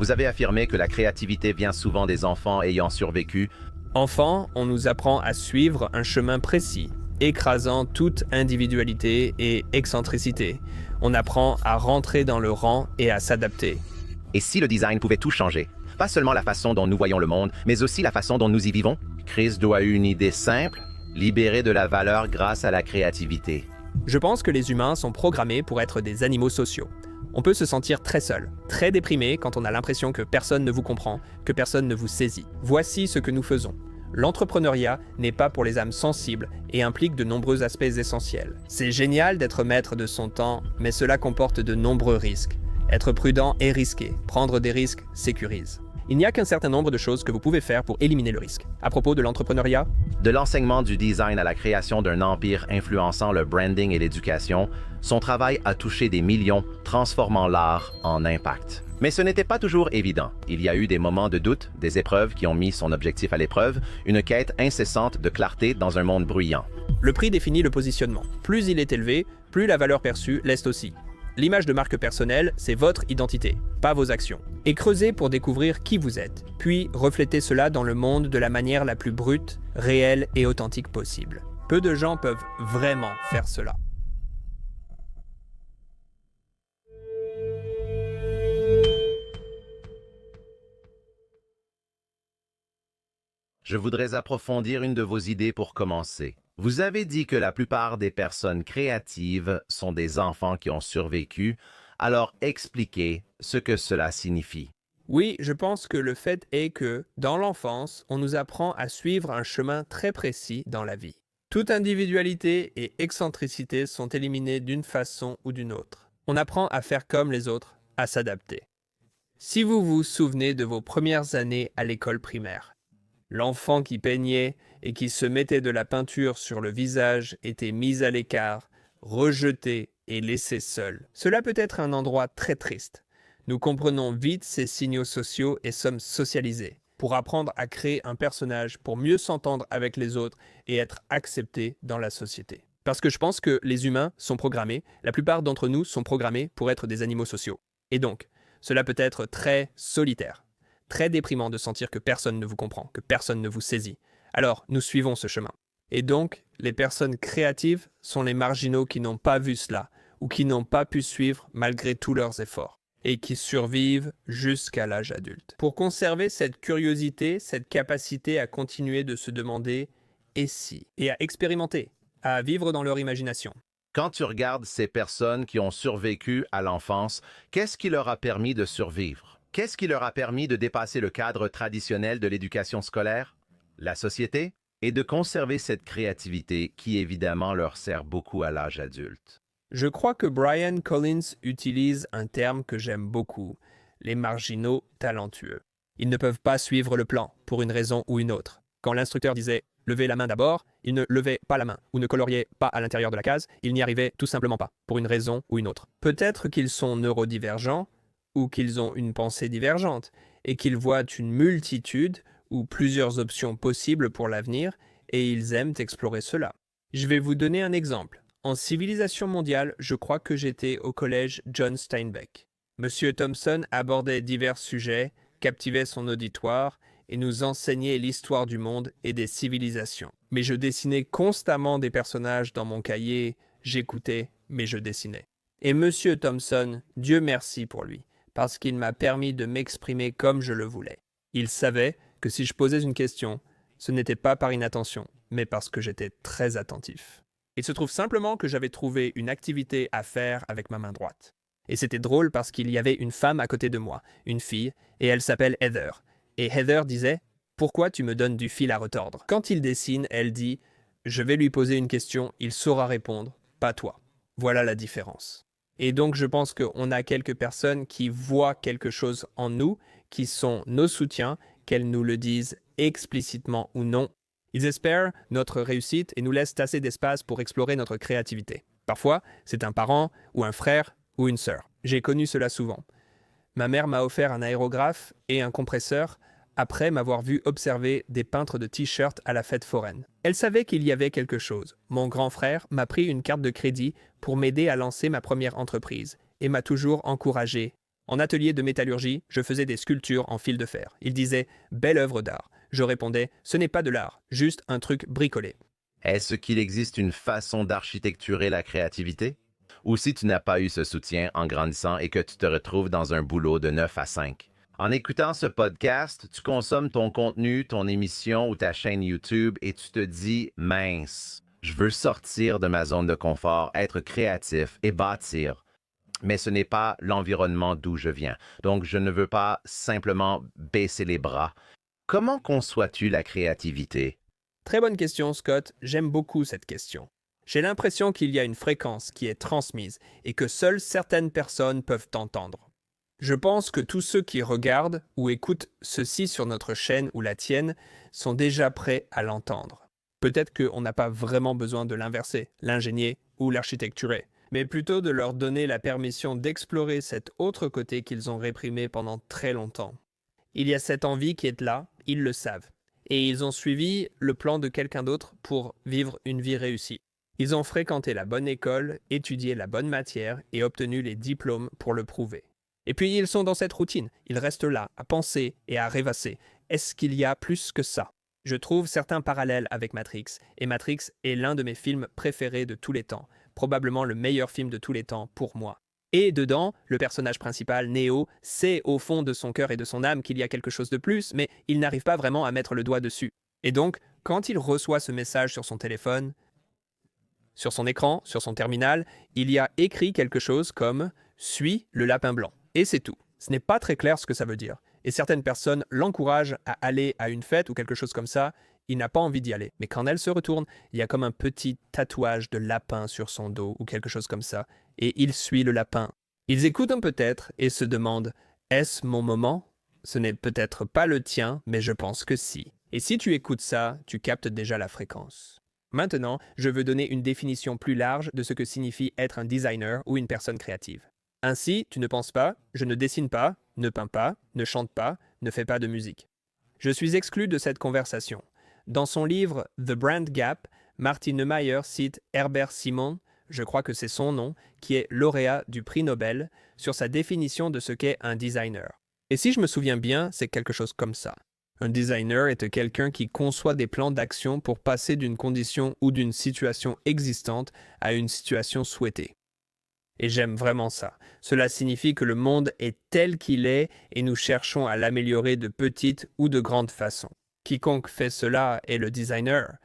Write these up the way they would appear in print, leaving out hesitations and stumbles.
Vous avez affirmé que la créativité vient souvent des enfants ayant survécu. Enfant, on nous apprend à suivre un chemin précis, écrasant toute individualité et excentricité. On apprend à rentrer dans le rang et à s'adapter. Et si le design pouvait tout changer? Pas seulement la façon dont nous voyons le monde, mais aussi la façon dont nous y vivons? Chris doit avoir une idée simple, libérer de la valeur grâce à la créativité. Je pense que les humains sont programmés pour être des animaux sociaux. On peut se sentir très seul, très déprimé quand on a l'impression que personne ne vous comprend, que personne ne vous saisit. Voici ce que nous faisons. L'entrepreneuriat n'est pas pour les âmes sensibles et implique de nombreux aspects essentiels. C'est génial d'être maître de son temps, mais cela comporte de nombreux risques. Être prudent est risqué, prendre des risques sécurise. Il n'y a qu'un certain nombre de choses que vous pouvez faire pour éliminer le risque. À propos de l'entrepreneuriat, De l'enseignement du design à la création d'un empire influençant le branding et l'éducation, son travail a touché des millions, transformant l'art en impact. Mais ce n'était pas toujours évident. Il y a eu des moments de doute, des épreuves qui ont mis son objectif à l'épreuve, une quête incessante de clarté dans un monde bruyant. le prix définit le positionnement. Plus il est élevé, plus la valeur perçue l'est aussi. L'image de marque personnelle, c'est votre identité, pas vos actions. Et creusez pour découvrir qui vous êtes, puis reflétez cela dans le monde de la manière la plus brute, réelle et authentique possible. Peu de gens peuvent vraiment faire cela. Je voudrais approfondir une de vos idées pour commencer. Vous avez dit que la plupart des personnes créatives sont des enfants qui ont survécu, alors expliquez ce que cela signifie. Oui, je pense que le fait est que, dans l'enfance, on nous apprend à suivre un chemin très précis dans la vie. Toute individualité et excentricité sont éliminées d'une façon ou d'une autre. On apprend à faire comme les autres, à s'adapter. Si vous vous souvenez de vos premières années à l'école primaire, l'enfant qui peignait et qui se mettait de la peinture sur le visage était mis à l'écart, rejeté et laissé seul. Cela peut être un endroit très triste. Nous comprenons vite ces signaux sociaux et sommes socialisés pour apprendre à créer un personnage pour mieux s'entendre avec les autres et être acceptés dans la société. Parce que je pense que les humains sont programmés, la plupart d'entre nous sont programmés pour être des animaux sociaux. Et donc, cela peut être très solitaire, très déprimant de sentir que personne ne vous comprend, que personne ne vous saisit. Alors, nous suivons ce chemin. Et donc, les personnes créatives sont les marginaux qui n'ont pas vu cela, ou qui n'ont pas pu suivre malgré tous leurs efforts, et qui survivent jusqu'à l'âge adulte. Pour conserver cette curiosité, cette capacité à continuer de se demander « et si ?» et à expérimenter, à vivre dans leur imagination. Quand tu regardes ces personnes qui ont survécu à l'enfance, qu'est-ce qui leur a permis de survivre? Qu'est-ce qui leur a permis de dépasser le cadre traditionnel de l'éducation scolaire? La société? Et de conserver cette créativité qui évidemment leur sert beaucoup à l'âge adulte. Je crois que Brian Collins utilise un terme que j'aime beaucoup, les marginaux talentueux. Ils ne peuvent pas suivre le plan, pour une raison ou une autre. Quand l'instructeur disait « levez la main d'abord », ils ne levaient pas la main ou ne coloriaient pas à l'intérieur de la case, ils n'y arrivaient tout simplement pas, pour une raison ou une autre. Peut-être qu'ils sont neurodivergents, ou qu'ils ont une pensée divergente, et qu'ils voient une multitude ou plusieurs options possibles pour l'avenir, et ils aiment explorer cela. Je vais vous donner un exemple. En civilisation mondiale, je crois que j'étais au collège John Steinbeck. Monsieur Thompson abordait divers sujets, captivait son auditoire et nous enseignait l'histoire du monde et des civilisations. Mais je dessinais constamment des personnages dans mon cahier, j'écoutais, mais je dessinais. Et Monsieur Thompson, Dieu merci pour lui, parce qu'il m'a permis de m'exprimer comme je le voulais. Il savait que si je posais une question, ce n'était pas par inattention, mais parce que j'étais très attentif. Il se trouve simplement que j'avais trouvé une activité à faire avec ma main droite. Et c'était drôle parce qu'il y avait une femme à côté de moi, une fille, et elle s'appelle Heather. Et Heather disait « Pourquoi tu me donnes du fil à retordre ?» Quand il dessine, elle dit « Je vais lui poser une question, il saura répondre, pas toi. » Voilà la différence. Et donc je pense qu'on a quelques personnes qui voient quelque chose en nous, qui sont nos soutiens, qu'elles nous le disent explicitement ou non. Ils espèrent notre réussite et nous laissent assez d'espace pour explorer notre créativité. Parfois, c'est un parent ou un frère ou une sœur. J'ai connu cela souvent. Ma mère m'a offert un aérographe et un compresseur après m'avoir vu observer des peintres de t-shirts à la fête foraine. Elle savait qu'il y avait quelque chose. Mon grand frère m'a pris une carte de crédit pour m'aider à lancer ma première entreprise et m'a toujours encouragé. En atelier de métallurgie, je faisais des sculptures en fil de fer. Il disait « belle œuvre d'art ». Je répondais « ce n'est pas de l'art, juste un truc bricolé ». Est-ce qu'il existe une façon d'architecturer la créativité? Ou si tu n'as pas eu ce soutien en grandissant et que tu te retrouves dans un boulot de 9 à 5? En écoutant ce podcast, tu consommes ton contenu, ton émission ou ta chaîne YouTube et tu te dis « mince, je veux sortir de ma zone de confort, être créatif et bâtir ». Mais ce n'est pas l'environnement d'où je viens. Donc, je ne veux pas simplement baisser les bras. Comment conçois-tu la créativité? Très bonne question, Scott. J'aime beaucoup cette question. J'ai l'impression qu'il y a une fréquence qui est transmise et que seules certaines personnes peuvent entendre. Je pense que tous ceux qui regardent ou écoutent ceci sur notre chaîne ou la tienne sont déjà prêts à l'entendre. Peut-être qu'on n'a pas vraiment besoin de l'inverser, l'ingénier ou l'architecturer, mais plutôt de leur donner la permission d'explorer cet autre côté qu'ils ont réprimé pendant très longtemps. Il y a cette envie qui est là, ils le savent. Et ils ont suivi le plan de quelqu'un d'autre pour vivre une vie réussie. Ils ont fréquenté la bonne école, étudié la bonne matière et obtenu les diplômes pour le prouver. Et puis ils sont dans cette routine, ils restent là, à penser et à rêvasser. Est-ce qu'il y a plus que ça? Je trouve certains parallèles avec Matrix, et Matrix est l'un de mes films préférés de tous les temps, probablement le meilleur film de tous les temps pour moi. Et dedans, le personnage principal, Neo, sait au fond de son cœur et de son âme qu'il y a quelque chose de plus, mais il n'arrive pas vraiment à mettre le doigt dessus. Et donc, quand il reçoit ce message sur son téléphone, sur son écran, sur son terminal, il y a écrit quelque chose comme « Suis le lapin blanc ». Et c'est tout. Ce n'est pas très clair ce que ça veut dire. Et certaines personnes l'encouragent à aller à une fête ou quelque chose comme ça. Il n'a pas envie d'y aller. Mais quand elle se retourne, il y a comme un petit tatouage de lapin sur son dos ou quelque chose comme ça. Et il suit le lapin. Ils écoutent peut-être et se demandent « Est-ce mon moment ?» Ce n'est peut-être pas le tien, mais je pense que si. Et si tu écoutes ça, tu captes déjà la fréquence. Maintenant, je veux donner une définition plus large de ce que signifie être un designer ou une personne créative. Ainsi, tu ne penses pas, je ne dessine pas, ne peins pas, ne chante pas, ne fais pas de musique. Je suis exclu de cette conversation. Dans son livre The Brand Gap, Martin Neumayer cite Herbert Simon, je crois que c'est son nom, qui est lauréat du prix Nobel, sur sa définition de ce qu'est un designer. Et si je me souviens bien, c'est quelque chose comme ça. Un designer est quelqu'un qui conçoit des plans d'action pour passer d'une condition ou d'une situation existante à une situation souhaitée. Et j'aime vraiment ça. Cela signifie que le monde est tel qu'il est et nous cherchons à l'améliorer de petites ou de grandes façons. Quiconque fait cela est le designer.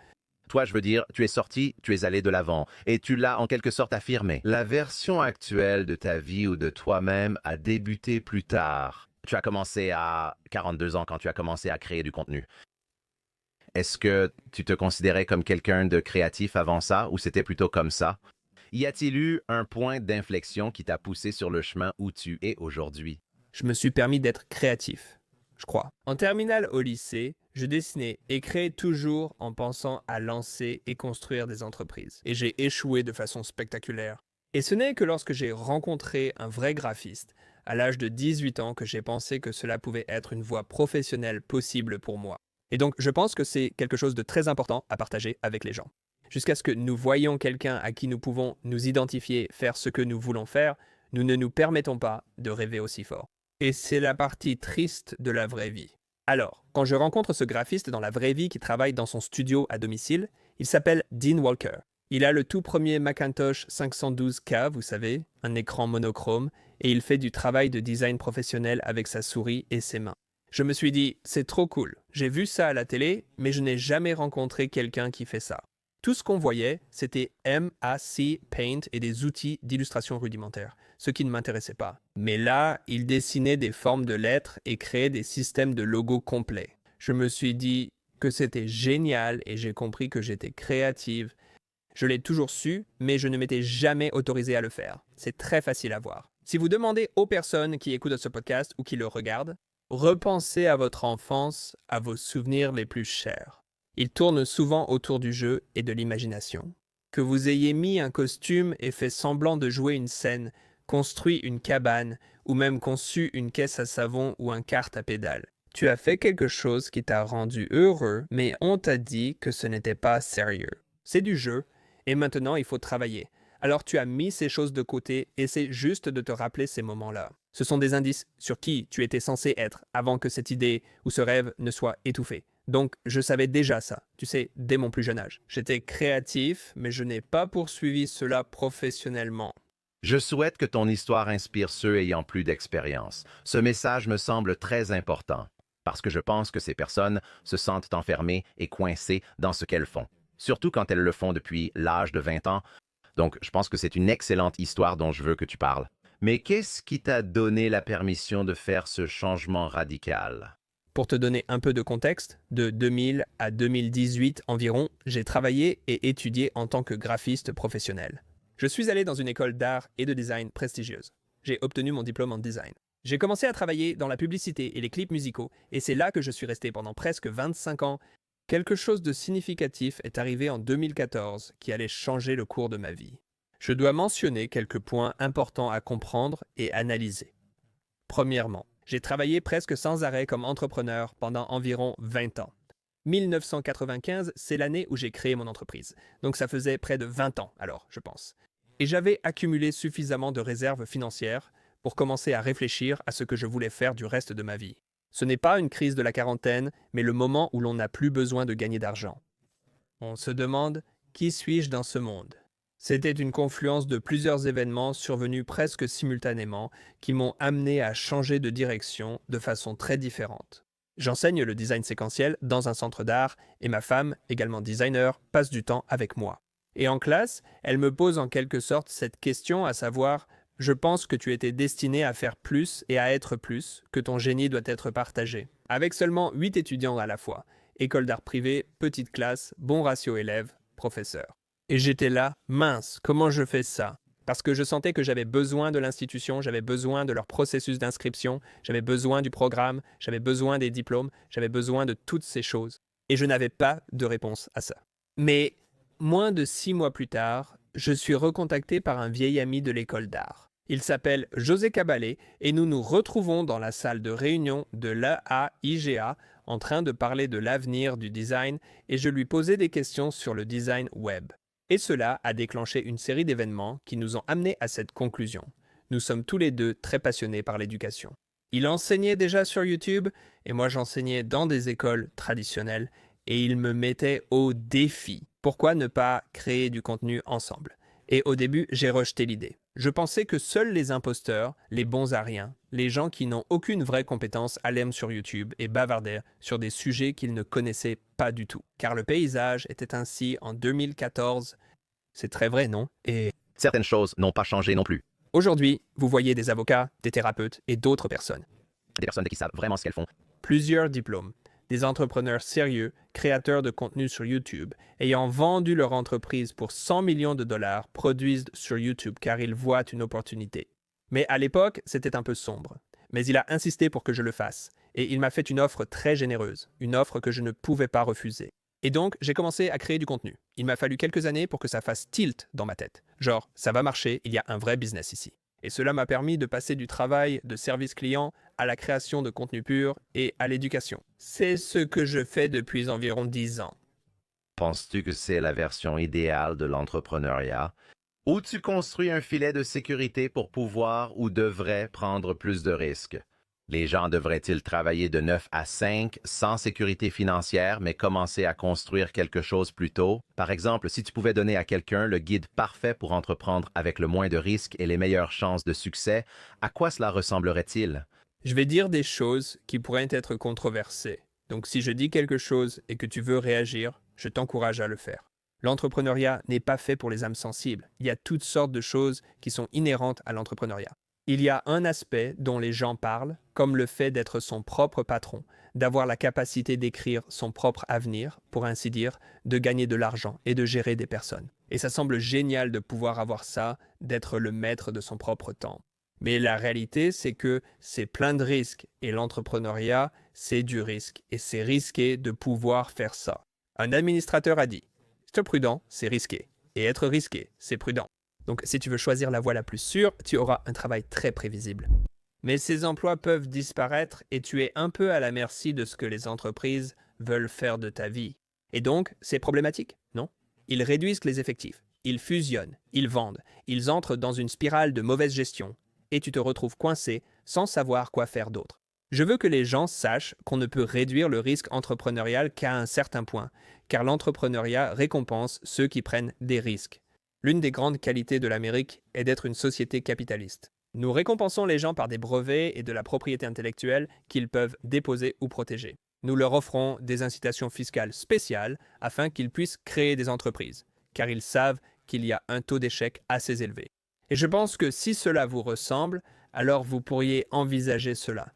Toi, je veux dire, tu es sorti, tu es allé de l'avant, et tu l'as en quelque sorte affirmé. La version actuelle de ta vie ou de toi-même a débuté plus tard. Tu as commencé à 42 ans quand tu as commencé à créer du contenu. Est-ce que tu te considérais comme quelqu'un de créatif avant ça, ou c'était plutôt comme ça? Y a-t-il eu un point d'inflexion qui t'a poussé sur le chemin où tu es aujourd'hui? Je me suis permis d'être créatif, je crois. En terminale au lycée, je dessinais et créais toujours en pensant à lancer et construire des entreprises. Et j'ai échoué de façon spectaculaire. Et ce n'est que lorsque j'ai rencontré un vrai graphiste, à l'âge de 18 ans, que j'ai pensé que cela pouvait être une voie professionnelle possible pour moi. Et donc, je pense que c'est quelque chose de très important à partager avec les gens. Jusqu'à ce que nous voyions quelqu'un à qui nous pouvons nous identifier, faire ce que nous voulons faire, nous ne nous permettons pas de rêver aussi fort. Et c'est la partie triste de la vraie vie. Alors, quand je rencontre ce graphiste dans la vraie vie qui travaille dans son studio à domicile, il s'appelle Dean Walker. Il a le tout premier Macintosh 512K, vous savez, un écran monochrome, et il fait du travail de design professionnel avec sa souris et ses mains. Je me suis dit, c'est trop cool, j'ai vu ça à la télé, mais je n'ai jamais rencontré quelqu'un qui fait ça. Tout ce qu'on voyait, c'était Mac Paint et des outils d'illustration rudimentaires, ce qui ne m'intéressait pas. Mais là, il dessinait des formes de lettres et créait des systèmes de logos complets. Je me suis dit que c'était génial et j'ai compris que j'étais créative. Je l'ai toujours su, mais je ne m'étais jamais autorisé à le faire. C'est très facile à voir. Si vous demandez aux personnes qui écoutent ce podcast ou qui le regardent, repensez à votre enfance, à vos souvenirs les plus chers. Ils tournent souvent autour du jeu et de l'imagination. Que vous ayez mis un costume et fait semblant de jouer une scène, construit une cabane ou même conçu une caisse à savon ou un kart à pédales. Tu as fait quelque chose qui t'a rendu heureux, mais on t'a dit que ce n'était pas sérieux. C'est du jeu, et maintenant il faut travailler. Alors tu as mis ces choses de côté et c'est juste de te rappeler ces moments-là. Ce sont des indices sur qui tu étais censé être avant que cette idée ou ce rêve ne soit étouffé. Donc, je savais déjà ça, tu sais, dès mon plus jeune âge. J'étais créatif, mais je n'ai pas poursuivi cela professionnellement. Je souhaite que ton histoire inspire ceux ayant plus d'expérience. Ce message me semble très important, parce que je pense que ces personnes se sentent enfermées et coincées dans ce qu'elles font, surtout quand elles le font depuis l'âge de 20 ans. Donc, je pense que c'est une excellente histoire dont je veux que tu parles. Mais qu'est-ce qui t'a donné la permission de faire ce changement radical? Pour te donner un peu de contexte, de 2000 à 2018 environ, j'ai travaillé et étudié en tant que graphiste professionnel. Je suis allé dans une école d'art et de design prestigieuse. J'ai obtenu mon diplôme en design. J'ai commencé à travailler dans la publicité et les clips musicaux, et c'est là que je suis resté pendant presque 25 ans. Quelque chose de significatif est arrivé en 2014 qui allait changer le cours de ma vie. Je dois mentionner quelques points importants à comprendre et analyser. Premièrement, j'ai travaillé presque sans arrêt comme entrepreneur pendant environ 20 ans. 1995, c'est l'année où j'ai créé mon entreprise. Donc ça faisait près de 20 ans alors, je pense. Et j'avais accumulé suffisamment de réserves financières pour commencer à réfléchir à ce que je voulais faire du reste de ma vie. Ce n'est pas une crise de la quarantaine, mais le moment où l'on n'a plus besoin de gagner d'argent. On se demande, qui suis-je dans ce monde? C'était une confluence de plusieurs événements survenus presque simultanément qui m'ont amené à changer de direction de façon très différente. J'enseigne le design séquentiel dans un centre d'art et ma femme, également designer, passe du temps avec moi. Et en classe, elle me pose en quelque sorte cette question à savoir « Je pense que tu étais destiné à faire plus et à être plus, que ton génie doit être partagé. » Avec seulement 8 étudiants à la fois, école d'art privée, petite classe, bon ratio élève, professeur. Et j'étais là, mince, comment je fais ça? Parce que je sentais que j'avais besoin de l'institution, j'avais besoin de leur processus d'inscription, j'avais besoin du programme, j'avais besoin des diplômes, j'avais besoin de toutes ces choses. Et je n'avais pas de réponse à ça. Mais moins de 6 mois plus tard, je suis recontacté par un vieil ami de l'école d'art. Il s'appelle José Cabalé et nous nous retrouvons dans la salle de réunion de l'AIGA en train de parler de l'avenir du design et je lui posais des questions sur le design web. Et cela a déclenché une série d'événements qui nous ont amenés à cette conclusion. Nous sommes tous les deux très passionnés par l'éducation. Il enseignait déjà sur YouTube et moi j'enseignais dans des écoles traditionnelles et il me mettait au défi. Pourquoi ne pas créer du contenu ensemble? Et au début, j'ai rejeté l'idée. Je pensais que seuls les imposteurs, les bons à rien, les gens qui n'ont aucune vraie compétence allaient sur YouTube et bavardaient sur des sujets qu'ils ne connaissaient pas du tout. Car le paysage était ainsi en 2014. C'est très vrai, non? Et Certaines choses n'ont pas changé non plus. aujourd'hui, vous voyez des avocats, des thérapeutes et d'autres personnes. Des personnes qui savent vraiment ce qu'elles font. Plusieurs diplômes, des entrepreneurs sérieux, créateurs de contenu sur YouTube, ayant vendu leur entreprise pour 100 millions de dollars, produisent sur YouTube car ils voient une opportunité. Mais à l'époque, c'était un peu sombre. Mais il a insisté pour que je le fasse, et il m'a fait une offre très généreuse, une offre que je ne pouvais pas refuser. Et donc, j'ai commencé à créer du contenu. Il m'a fallu quelques années pour que ça fasse tilt dans ma tête. Genre, ça va marcher, il y a un vrai business ici. Et cela m'a permis de passer du travail de service client à la création de contenu pur et à l'éducation. C'est ce que je fais depuis environ 10 ans. Penses-tu que c'est la version idéale de l'entrepreneuriat? Où tu construis un filet de sécurité pour pouvoir ou devrais prendre plus de risques? Les gens devraient-ils travailler de 9 à 5 sans sécurité financière, mais commencer à construire quelque chose plus tôt? Par exemple, si tu pouvais donner à quelqu'un le guide parfait pour entreprendre avec le moins de risques et les meilleures chances de succès, à quoi cela ressemblerait-il? Je vais dire des choses qui pourraient être controversées. Donc si je dis quelque chose et que tu veux réagir, je t'encourage à le faire. L'entrepreneuriat n'est pas fait pour les âmes sensibles. Il y a toutes sortes de choses qui sont inhérentes à l'entrepreneuriat. Il y a un aspect dont les gens parlent, comme le fait d'être son propre patron, d'avoir la capacité d'écrire son propre avenir, pour ainsi dire, de gagner de l'argent et de gérer des personnes. Et ça semble génial de pouvoir avoir ça, d'être le maître de son propre temps. Mais la réalité, c'est que c'est plein de risques et l'entrepreneuriat, c'est du risque et c'est risqué de pouvoir faire ça. Un administrateur a dit « Être prudent, c'est risqué et être risqué, c'est prudent ». Donc si tu veux choisir la voie la plus sûre, tu auras un travail très prévisible. Mais ces emplois peuvent disparaître et tu es un peu à la merci de ce que les entreprises veulent faire de ta vie. Et donc, c'est problématique, non? Ils réduisent les effectifs, ils fusionnent, ils vendent, ils entrent dans une spirale de mauvaise gestion et tu te retrouves coincé sans savoir quoi faire d'autre. Je veux que les gens sachent qu'on ne peut réduire le risque entrepreneurial qu'à un certain point, car l'entrepreneuriat récompense ceux qui prennent des risques. L'une des grandes qualités de l'Amérique est d'être une société capitaliste. Nous récompensons les gens par des brevets et de la propriété intellectuelle qu'ils peuvent déposer ou protéger. Nous leur offrons des incitations fiscales spéciales afin qu'ils puissent créer des entreprises, car ils savent qu'il y a un taux d'échec assez élevé. Et je pense que si cela vous ressemble, alors vous pourriez envisager cela.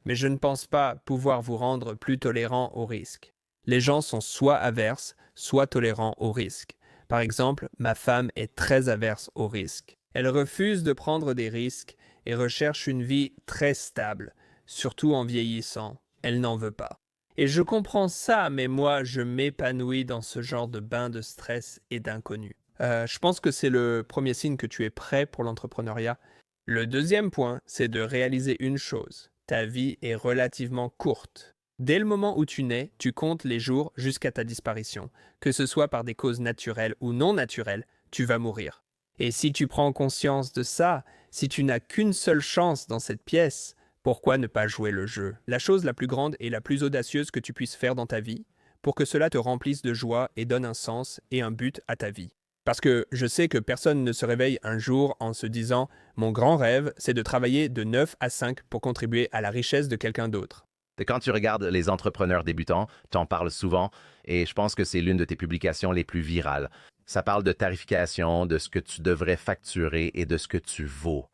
Mais je ne pense pas pouvoir vous rendre plus tolérant au risque. Les gens sont soit averses, soit tolérants au risque. Par exemple, ma femme est très averse au risque. Elle refuse de prendre des risques et recherche une vie très stable, surtout en vieillissant. Elle n'en veut pas. Et je comprends ça, mais moi, je m'épanouis dans ce genre de bain de stress et d'inconnu. Je pense que c'est le premier signe que tu es prêt pour l'entrepreneuriat. Le deuxième point, c'est de réaliser une chose. Ta vie est relativement courte. Dès le moment où tu nais, tu comptes les jours jusqu'à ta disparition. Que ce soit par des causes naturelles ou non naturelles, tu vas mourir. Et si tu prends conscience de ça, si tu n'as qu'une seule chance dans cette pièce, pourquoi ne pas jouer le jeu? La chose la plus grande et la plus audacieuse que tu puisses faire dans ta vie, pour que cela te remplisse de joie et donne un sens et un but à ta vie. Parce que je sais que personne ne se réveille un jour en se disant « Mon grand rêve, c'est de travailler de 9 à 5 pour contribuer à la richesse de quelqu'un d'autre. » Quand tu regardes les entrepreneurs débutants, tu en parles souvent et je pense que c'est l'une de tes publications les plus virales. Ça parle de tarification, de ce que tu devrais facturer et de ce que tu vaux.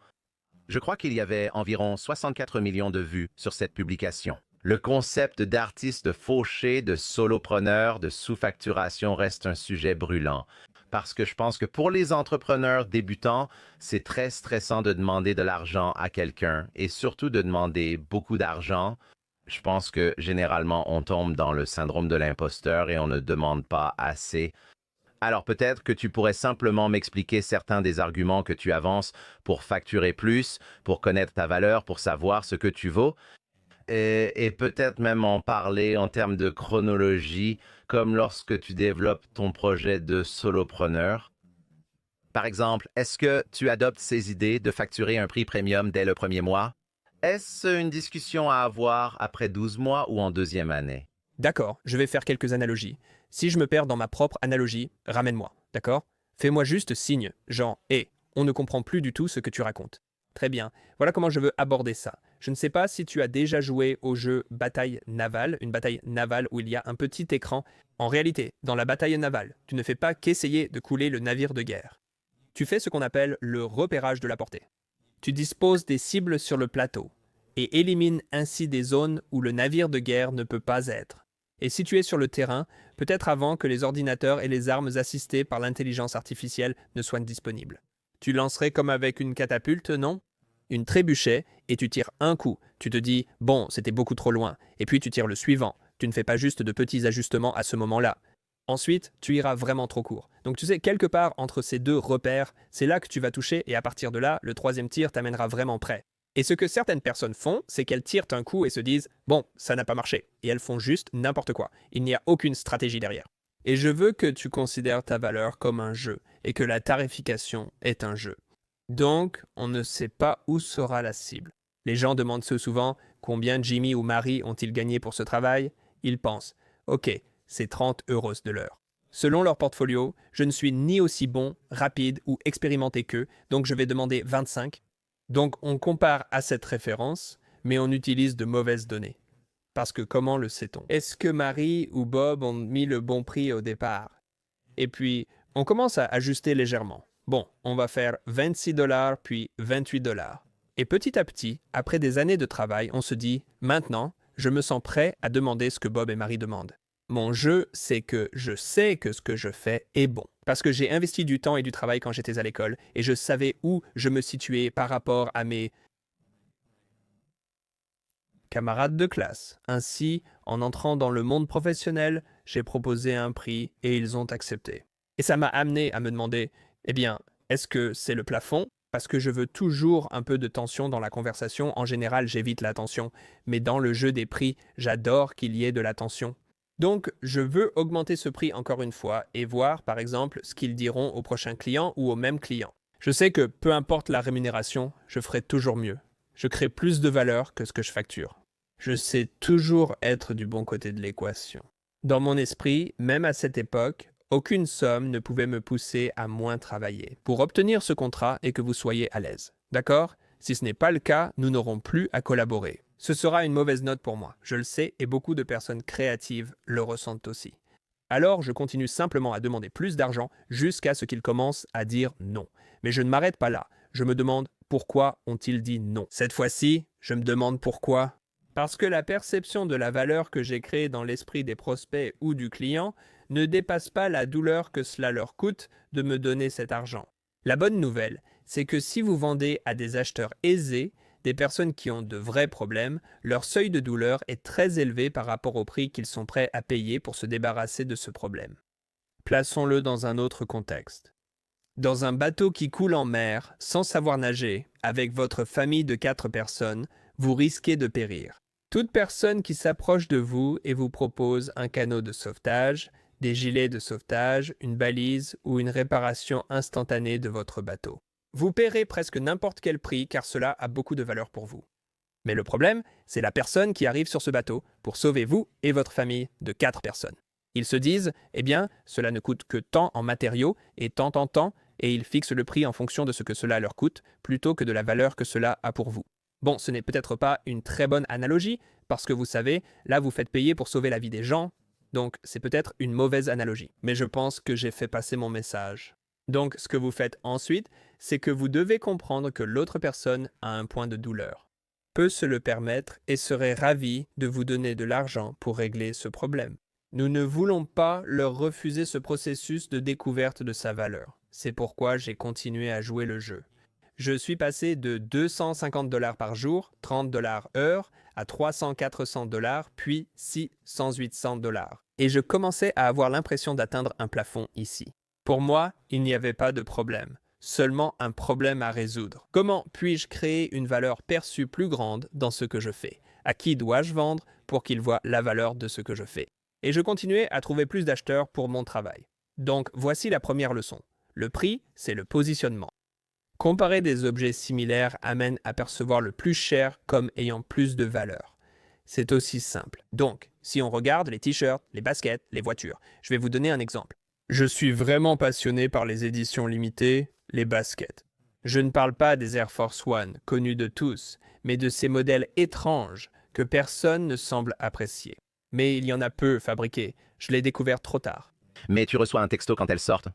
Je crois qu'il y avait environ 64 millions de vues sur cette publication. Le concept d'artiste fauché, de solopreneur, de sous-facturation reste un sujet brûlant. Parce que je pense que pour les entrepreneurs débutants, c'est très stressant de demander de l'argent à quelqu'un et surtout de demander beaucoup d'argent. Je pense que généralement, on tombe dans le syndrome de l'imposteur et on ne demande pas assez. Alors peut-être que tu pourrais simplement m'expliquer certains des arguments que tu avances pour facturer plus, pour connaître ta valeur, pour savoir ce que tu vaux, et peut-être même en parler en termes de chronologie, comme lorsque tu développes ton projet de solopreneur. Par exemple, est-ce que tu adoptes ces idées de facturer un prix premium dès le premier mois? Est-ce une discussion à avoir après 12 mois ou en deuxième année? D'accord, je vais faire quelques analogies. Si je me perds dans ma propre analogie, ramène-moi, d'accord? Fais-moi juste signe, genre « Hé, on ne comprend plus du tout ce que tu racontes. » Très bien, voilà comment je veux aborder ça. Je ne sais pas si tu as déjà joué au jeu Bataille navale, une bataille navale où il y a un petit écran. En réalité, dans la bataille navale, tu ne fais pas qu'essayer de couler le navire de guerre. Tu fais ce qu'on appelle le repérage de la portée. Tu disposes des cibles sur le plateau et élimines ainsi des zones où le navire de guerre ne peut pas être. Et si tu es sur le terrain, peut-être avant que les ordinateurs et les armes assistées par l'intelligence artificielle ne soient disponibles. Tu lancerais comme avec une catapulte, non? Une trébuchet et tu tires un coup. Tu te dis « Bon, c'était beaucoup trop loin » et puis tu tires le suivant. Tu ne fais pas juste de petits ajustements à ce moment-là. Ensuite, tu iras vraiment trop court. Donc tu sais, quelque part entre ces deux repères, c'est là que tu vas toucher et à partir de là, le troisième tir t'amènera vraiment près. Et ce que certaines personnes font, c'est qu'elles tirent un coup et se disent « Bon, ça n'a pas marché » et elles font juste n'importe quoi. Il n'y a aucune stratégie derrière. Et je veux que tu considères ta valeur comme un jeu et que la tarification est un jeu. Donc, on ne sait pas où sera la cible. Les gens demandent souvent combien Jimmy ou Marie ont-ils gagné pour ce travail. Ils pensent « Ok, c'est 30 € de l'heure. » Selon leur portfolio, je ne suis ni aussi bon, rapide ou expérimenté qu'eux, donc je vais demander 25. Donc on compare à cette référence, mais on utilise de mauvaises données. Parce que comment le sait-on? Est-ce que Marie ou Bob ont mis le bon prix au départ? Et puis, on commence à ajuster légèrement. Bon, on va faire 26 $, puis 28 $. Et petit à petit, après des années de travail, on se dit « Maintenant, je me sens prêt à demander ce que Bob et Marie demandent. » Mon jeu, c'est que je sais que ce que je fais est bon. Parce que j'ai investi du temps et du travail quand j'étais à l'école et je savais où je me situais par rapport à mes camarades de classe. Ainsi, en entrant dans le monde professionnel, j'ai proposé un prix et ils ont accepté. Et ça m'a amené à me demander, eh bien, est-ce que c'est le plafond? Parce que je veux toujours un peu de tension dans la conversation. En général, j'évite la tension. Mais dans le jeu des prix, j'adore qu'il y ait de la tension. Donc, je veux augmenter ce prix encore une fois et voir, par exemple, ce qu'ils diront au prochain client ou au même client. Je sais que peu importe la rémunération, je ferai toujours mieux. Je crée plus de valeur que ce que je facture. Je sais toujours être du bon côté de l'équation. Dans mon esprit, même à cette époque, aucune somme ne pouvait me pousser à moins travailler pour obtenir ce contrat et que vous soyez à l'aise. D'accord? Si ce n'est pas le cas, nous n'aurons plus à collaborer. Ce sera une mauvaise note pour moi, je le sais, et beaucoup de personnes créatives le ressentent aussi. Alors, je continue simplement à demander plus d'argent jusqu'à ce qu'ils commencent à dire non. Mais je ne m'arrête pas là. Je me demande pourquoi ont-ils dit non. Cette fois-ci, je me demande pourquoi. Parce que la perception de la valeur que j'ai créée dans l'esprit des prospects ou du client ne dépasse pas la douleur que cela leur coûte de me donner cet argent. La bonne nouvelle, c'est que si vous vendez à des acheteurs aisés, des personnes qui ont de vrais problèmes, leur seuil de douleur est très élevé par rapport au prix qu'ils sont prêts à payer pour se débarrasser de ce problème. Plaçons-le dans un autre contexte. Dans un bateau qui coule en mer, sans savoir nager, avec votre famille de 4 personnes, vous risquez de périr. Toute personne qui s'approche de vous et vous propose un canot de sauvetage, des gilets de sauvetage, une balise ou une réparation instantanée de votre bateau. Vous paierez presque n'importe quel prix car cela a beaucoup de valeur pour vous. Mais le problème, c'est la personne qui arrive sur ce bateau pour sauver vous et votre famille de 4 personnes. Ils se disent, eh bien, cela ne coûte que tant en matériaux et tant en temps, et ils fixent le prix en fonction de ce que cela leur coûte, plutôt que de la valeur que cela a pour vous. Bon, ce n'est peut-être pas une très bonne analogie, parce que vous savez, là vous faites payer pour sauver la vie des gens, donc c'est peut-être une mauvaise analogie. Mais je pense que j'ai fait passer mon message. Donc ce que vous faites ensuite, c'est que vous devez comprendre que l'autre personne a un point de douleur, peut se le permettre et serait ravi de vous donner de l'argent pour régler ce problème. Nous ne voulons pas leur refuser ce processus de découverte de sa valeur. C'est pourquoi j'ai continué à jouer le jeu. Je suis passé de 250 $ par jour, 30 $ heure, à 300-400 $, puis 600-800 $. Et je commençais à avoir l'impression d'atteindre un plafond ici. Pour moi, il n'y avait pas de problème, seulement un problème à résoudre. Comment puis-je créer une valeur perçue plus grande dans ce que je fais? À qui dois-je vendre pour qu'ils voient la valeur de ce que je fais? Et je continuais à trouver plus d'acheteurs pour mon travail. Donc voici la première leçon. Le prix, c'est le positionnement. Comparer des objets similaires amène à percevoir le plus cher comme ayant plus de valeur. C'est aussi simple. Donc, si on regarde les t-shirts, les baskets, les voitures, je vais vous donner un exemple. Je suis vraiment passionné par les éditions limitées, les baskets. Je ne parle pas des Air Force One, connus de tous, mais de ces modèles étranges que personne ne semble apprécier. Mais il y en a peu fabriqués, je l'ai découvert trop tard. Mais tu reçois un texto quand elles sortent.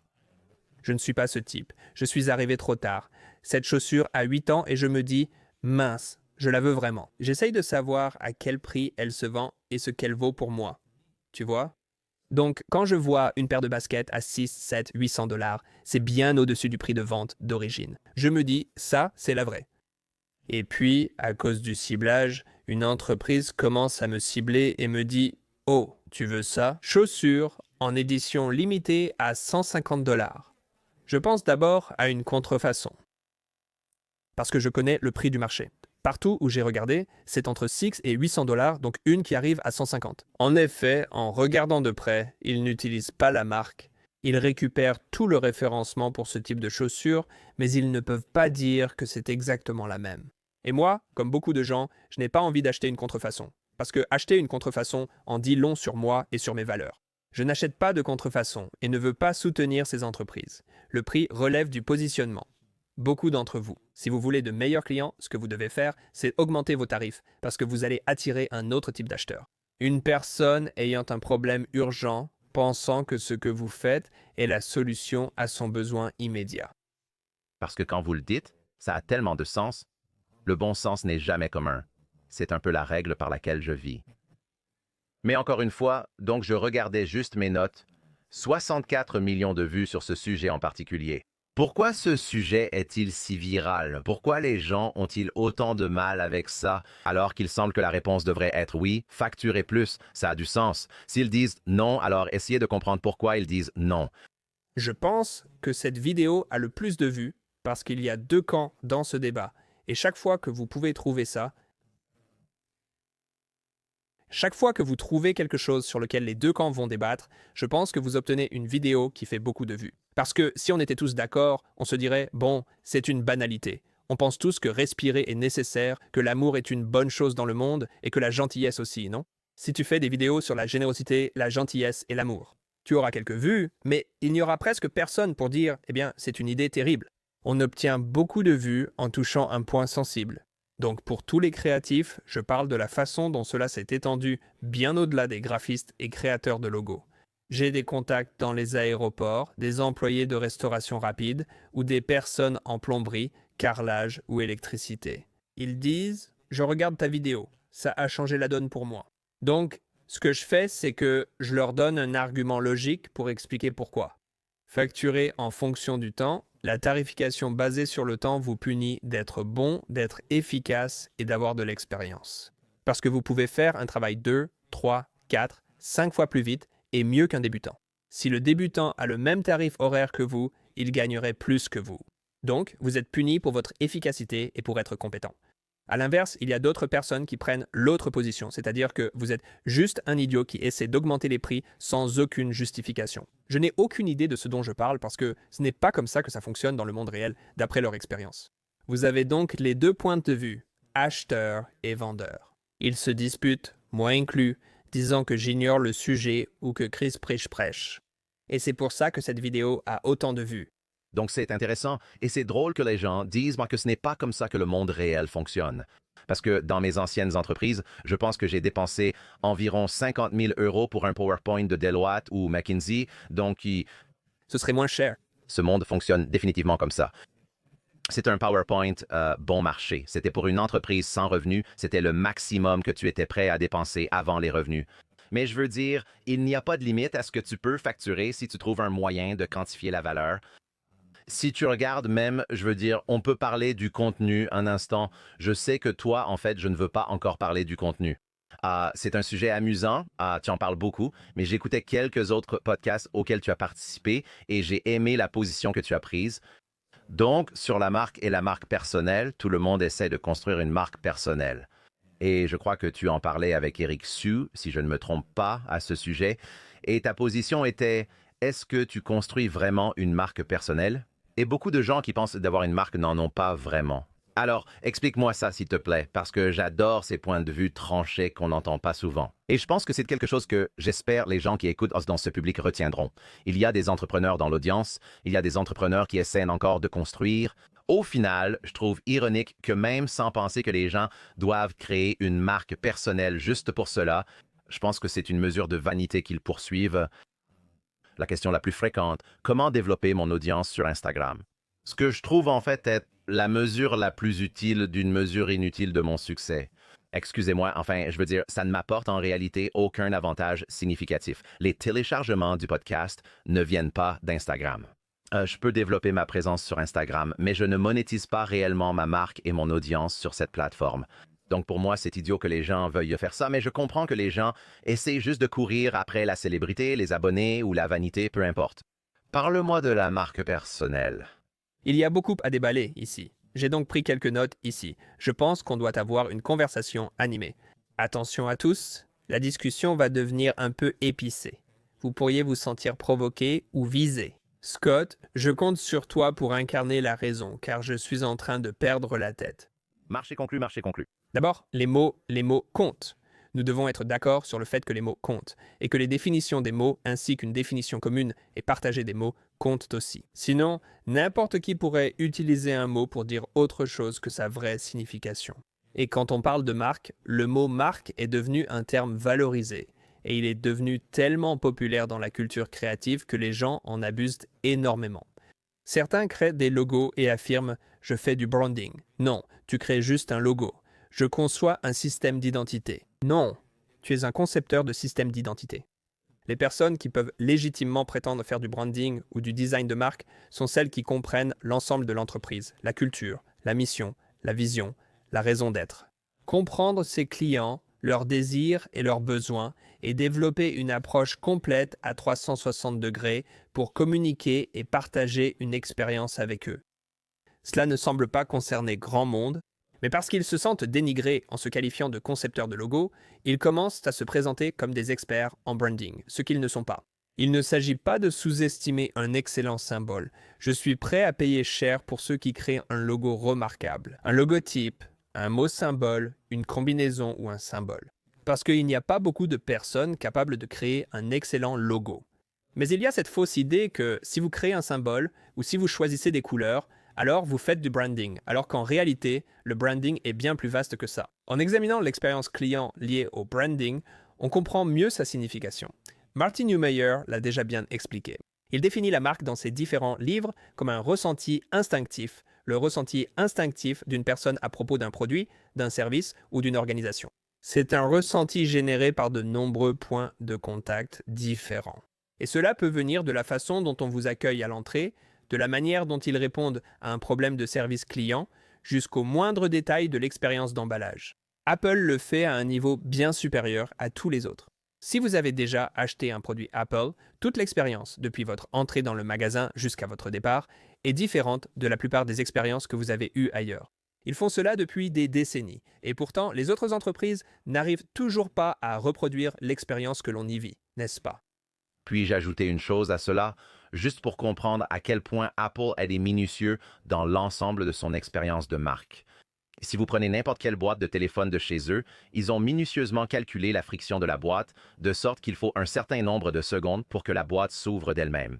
Je ne suis pas ce type, je suis arrivé trop tard. Cette chaussure a 8 ans et je me dis, mince, je la veux vraiment. J'essaye de savoir à quel prix elle se vend et ce qu'elle vaut pour moi. Tu vois? Donc, quand je vois une paire de baskets à 6, 7, 800 $, c'est bien au-dessus du prix de vente d'origine. Je me dis, ça, c'est la vraie. Et puis, à cause du ciblage, une entreprise commence à me cibler et me dit, oh, tu veux ça? Chaussures en édition limitée à 150 $. Je pense d'abord à une contrefaçon, parce que je connais le prix du marché. Partout où j'ai regardé, c'est entre 6 et 800 $, donc une qui arrive à 150. En effet, en regardant de près, ils n'utilisent pas la marque. Ils récupèrent tout le référencement pour ce type de chaussures, mais ils ne peuvent pas dire que c'est exactement la même. Et moi, comme beaucoup de gens, je n'ai pas envie d'acheter une contrefaçon, parce que acheter une contrefaçon en dit long sur moi et sur mes valeurs. Je n'achète pas de contrefaçon et ne veux pas soutenir ces entreprises. Le prix relève du positionnement. Beaucoup d'entre vous, si vous voulez de meilleurs clients, ce que vous devez faire, c'est augmenter vos tarifs parce que vous allez attirer un autre type d'acheteur. Une personne ayant un problème urgent, pensant que ce que vous faites est la solution à son besoin immédiat. Parce que quand vous le dites, ça a tellement de sens. Le bon sens n'est jamais commun. C'est un peu la règle par laquelle je vis. Mais encore une fois, donc je regardais juste mes notes. 64 millions de vues sur ce sujet en particulier. Pourquoi ce sujet est-il si viral? Pourquoi les gens ont-ils autant de mal avec ça, alors qu'il semble que la réponse devrait être oui, facturer plus, ça a du sens. S'ils disent non, alors essayez de comprendre pourquoi ils disent non. Je pense que cette vidéo a le plus de vues parce qu'il y a 2 camps dans ce débat. Et chaque fois que vous pouvez trouver ça, chaque fois que vous trouvez quelque chose sur lequel les 2 camps vont débattre, je pense que vous obtenez une vidéo qui fait beaucoup de vues. Parce que si on était tous d'accord, on se dirait, bon, c'est une banalité. On pense tous que respirer est nécessaire, que l'amour est une bonne chose dans le monde et que la gentillesse aussi, non? Si tu fais des vidéos sur la générosité, la gentillesse et l'amour, tu auras quelques vues, mais il n'y aura presque personne pour dire « Eh bien, c'est une idée terrible ». On obtient beaucoup de vues en touchant un point sensible. Donc pour tous les créatifs, je parle de la façon dont cela s'est étendu bien au-delà des graphistes et créateurs de logos. J'ai des contacts dans les aéroports, des employés de restauration rapide ou des personnes en plomberie, carrelage ou électricité. Ils disent « Je regarde ta vidéo, ça a changé la donne pour moi ». Donc, ce que je fais, c'est que je leur donne un argument logique pour expliquer pourquoi. Facturer en fonction du temps, la tarification basée sur le temps vous punit d'être bon, d'être efficace et d'avoir de l'expérience. Parce que vous pouvez faire un travail 2, 3, 4, 5 fois plus vite et mieux qu'un débutant. Si le débutant a le même tarif horaire que vous, il gagnerait plus que vous. Donc, vous êtes puni pour votre efficacité et pour être compétent. À l'inverse, il y a d'autres personnes qui prennent l'autre position, c'est-à-dire que vous êtes juste un idiot qui essaie d'augmenter les prix sans aucune justification. Je n'ai aucune idée de ce dont je parle parce que ce n'est pas comme ça que ça fonctionne dans le monde réel, d'après leur expérience. Vous avez donc les deux points de vue, acheteur et vendeur. Ils se disputent, moi inclus, disant que j'ignore le sujet ou que Chris prêche. Et c'est pour ça que cette vidéo a autant de vues. Donc c'est intéressant et c'est drôle que les gens disent moi, que ce n'est pas comme ça que le monde réel fonctionne. Parce que dans mes anciennes entreprises, je pense que j'ai dépensé environ 50 000 € pour un PowerPoint de Deloitte ou McKinsey, donc Ce serait moins cher. ce monde fonctionne définitivement comme ça. C'est un PowerPoint bon marché. C'était pour une entreprise sans revenus, c'était le maximum que tu étais prêt à dépenser avant les revenus. Mais je veux dire, il n'y a pas de limite à ce que tu peux facturer si tu trouves un moyen de quantifier la valeur. Si tu regardes même, je veux dire, on peut parler du contenu un instant. Je sais que toi, en fait, je ne veux pas encore parler du contenu. C'est un sujet amusant, tu en parles beaucoup, mais j'écoutais quelques autres podcasts auxquels tu as participé et j'ai aimé la position que tu as prise. Donc, sur la marque et la marque personnelle, tout le monde essaie de construire une marque personnelle. Et je crois que tu en parlais avec Eric Sue, si je ne me trompe pas, à ce sujet. Et ta position était, est-ce que tu construis vraiment une marque personnelle? Et beaucoup de gens qui pensent d'avoir une marque n'en ont pas vraiment. Alors, explique-moi ça, s'il te plaît, parce que j'adore ces points de vue tranchés qu'on n'entend pas souvent. Et je pense que c'est quelque chose que j'espère les gens qui écoutent dans ce public retiendront. Il y a des entrepreneurs dans l'audience, il y a des entrepreneurs qui essaient encore de construire. Au final, je trouve ironique que même sans penser que les gens doivent créer une marque personnelle juste pour cela, je pense que c'est une mesure de vanité qu'ils poursuivent. La question la plus fréquente, comment développer mon audience sur Instagram? Ce que je trouve en fait être la mesure la plus utile d'une mesure inutile de mon succès. Excusez-moi, enfin, je veux dire, ça ne m'apporte en réalité aucun avantage significatif. Les téléchargements du podcast ne viennent pas d'Instagram. Je peux développer ma présence sur Instagram, mais je ne monétise pas réellement ma marque et mon audience sur cette plateforme. Donc pour moi, c'est idiot que les gens veuillent faire ça, mais je comprends que les gens essaient juste de courir après la célébrité, les abonnés ou la vanité, peu importe. Parle-moi de la marque personnelle. Il y a beaucoup à déballer ici. J'ai donc pris quelques notes ici. Je pense qu'on doit avoir une conversation animée. Attention à tous, la discussion va devenir un peu épicée. Vous pourriez vous sentir provoqué ou visé. Scott, je compte sur toi pour incarner la raison, car je suis en train de perdre la tête. Marché conclu, marché conclu. D'abord, les mots comptent. Nous devons être d'accord sur le fait que les mots comptent, et que les définitions des mots ainsi qu'une définition commune et partagée des mots comptent aussi. Sinon, n'importe qui pourrait utiliser un mot pour dire autre chose que sa vraie signification. Et quand on parle de marque, le mot marque est devenu un terme valorisé, et il est devenu tellement populaire dans la culture créative que les gens en abusent énormément. Certains créent des logos et affirment « je fais du branding ». Non, tu crées juste un logo. Je conçois un système d'identité. Non, tu es un concepteur de système d'identité. Les personnes qui peuvent légitimement prétendre faire du branding ou du design de marque sont celles qui comprennent l'ensemble de l'entreprise, la culture, la mission, la vision, la raison d'être. Comprendre ses clients, leurs désirs et leurs besoins et développer une approche complète à 360 degrés pour communiquer et partager une expérience avec eux. Cela ne semble pas concerner grand monde, mais parce qu'ils se sentent dénigrés en se qualifiant de concepteurs de logos, ils commencent à se présenter comme des experts en branding, ce qu'ils ne sont pas. Il ne s'agit pas de sous-estimer un excellent symbole. Je suis prêt à payer cher pour ceux qui créent un logo remarquable. Un logotype, un mot symbole, une combinaison ou un symbole. Parce qu'il n'y a pas beaucoup de personnes capables de créer un excellent logo. Mais il y a cette fausse idée que si vous créez un symbole ou si vous choisissez des couleurs, alors vous faites du branding, alors qu'en réalité, le branding est bien plus vaste que ça. En examinant l'expérience client liée au branding, on comprend mieux sa signification. Martin Neumeyer l'a déjà bien expliqué. Il définit la marque dans ses différents livres comme un ressenti instinctif, le ressenti instinctif d'une personne à propos d'un produit, d'un service ou d'une organisation. C'est un ressenti généré par de nombreux points de contact différents. Et cela peut venir de la façon dont on vous accueille à l'entrée, de la manière dont ils répondent à un problème de service client, jusqu'au moindre détail de l'expérience d'emballage. Apple le fait à un niveau bien supérieur à tous les autres. Si vous avez déjà acheté un produit Apple, toute l'expérience, depuis votre entrée dans le magasin jusqu'à votre départ, est différente de la plupart des expériences que vous avez eues ailleurs. Ils font cela depuis des décennies, et pourtant les autres entreprises n'arrivent toujours pas à reproduire l'expérience que l'on y vit, n'est-ce pas? Puis-je ajouter une chose à cela, juste pour comprendre à quel point Apple est minutieux dans l'ensemble de son expérience de marque. Si vous prenez n'importe quelle boîte de téléphone de chez eux, ils ont minutieusement calculé la friction de la boîte, de sorte qu'il faut un certain nombre de secondes pour que la boîte s'ouvre d'elle-même.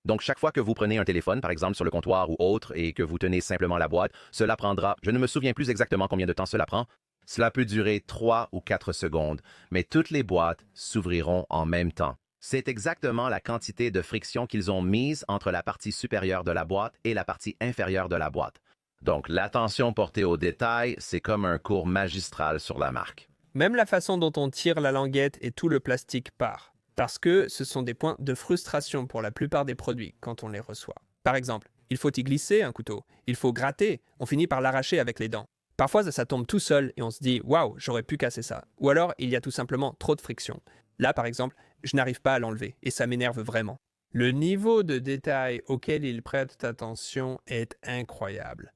Donc, chaque fois que vous prenez un téléphone, par exemple sur le comptoir ou autre, et que vous tenez simplement la boîte, cela prendra, je ne me souviens plus exactement combien de temps cela prend, cela peut durer 3 ou 4 secondes, mais toutes les boîtes s'ouvriront en même temps. C'est exactement la quantité de friction qu'ils ont mise entre la partie supérieure de la boîte et la partie inférieure de la boîte. Donc, l'attention portée aux détails, c'est comme un cours magistral sur la marque. Même la façon dont on tire la languette et tout le plastique part. Parce que ce sont des points de frustration pour la plupart des produits quand on les reçoit. Par exemple, il faut y glisser un couteau, il faut gratter, on finit par l'arracher avec les dents. Parfois, ça tombe tout seul et on se dit « Waouh, j'aurais pu casser ça ». Ou alors, il y a tout simplement trop de friction. Là, par exemple, je n'arrive pas à l'enlever et ça m'énerve vraiment. Le niveau de détail auquel ils prêtent attention est incroyable.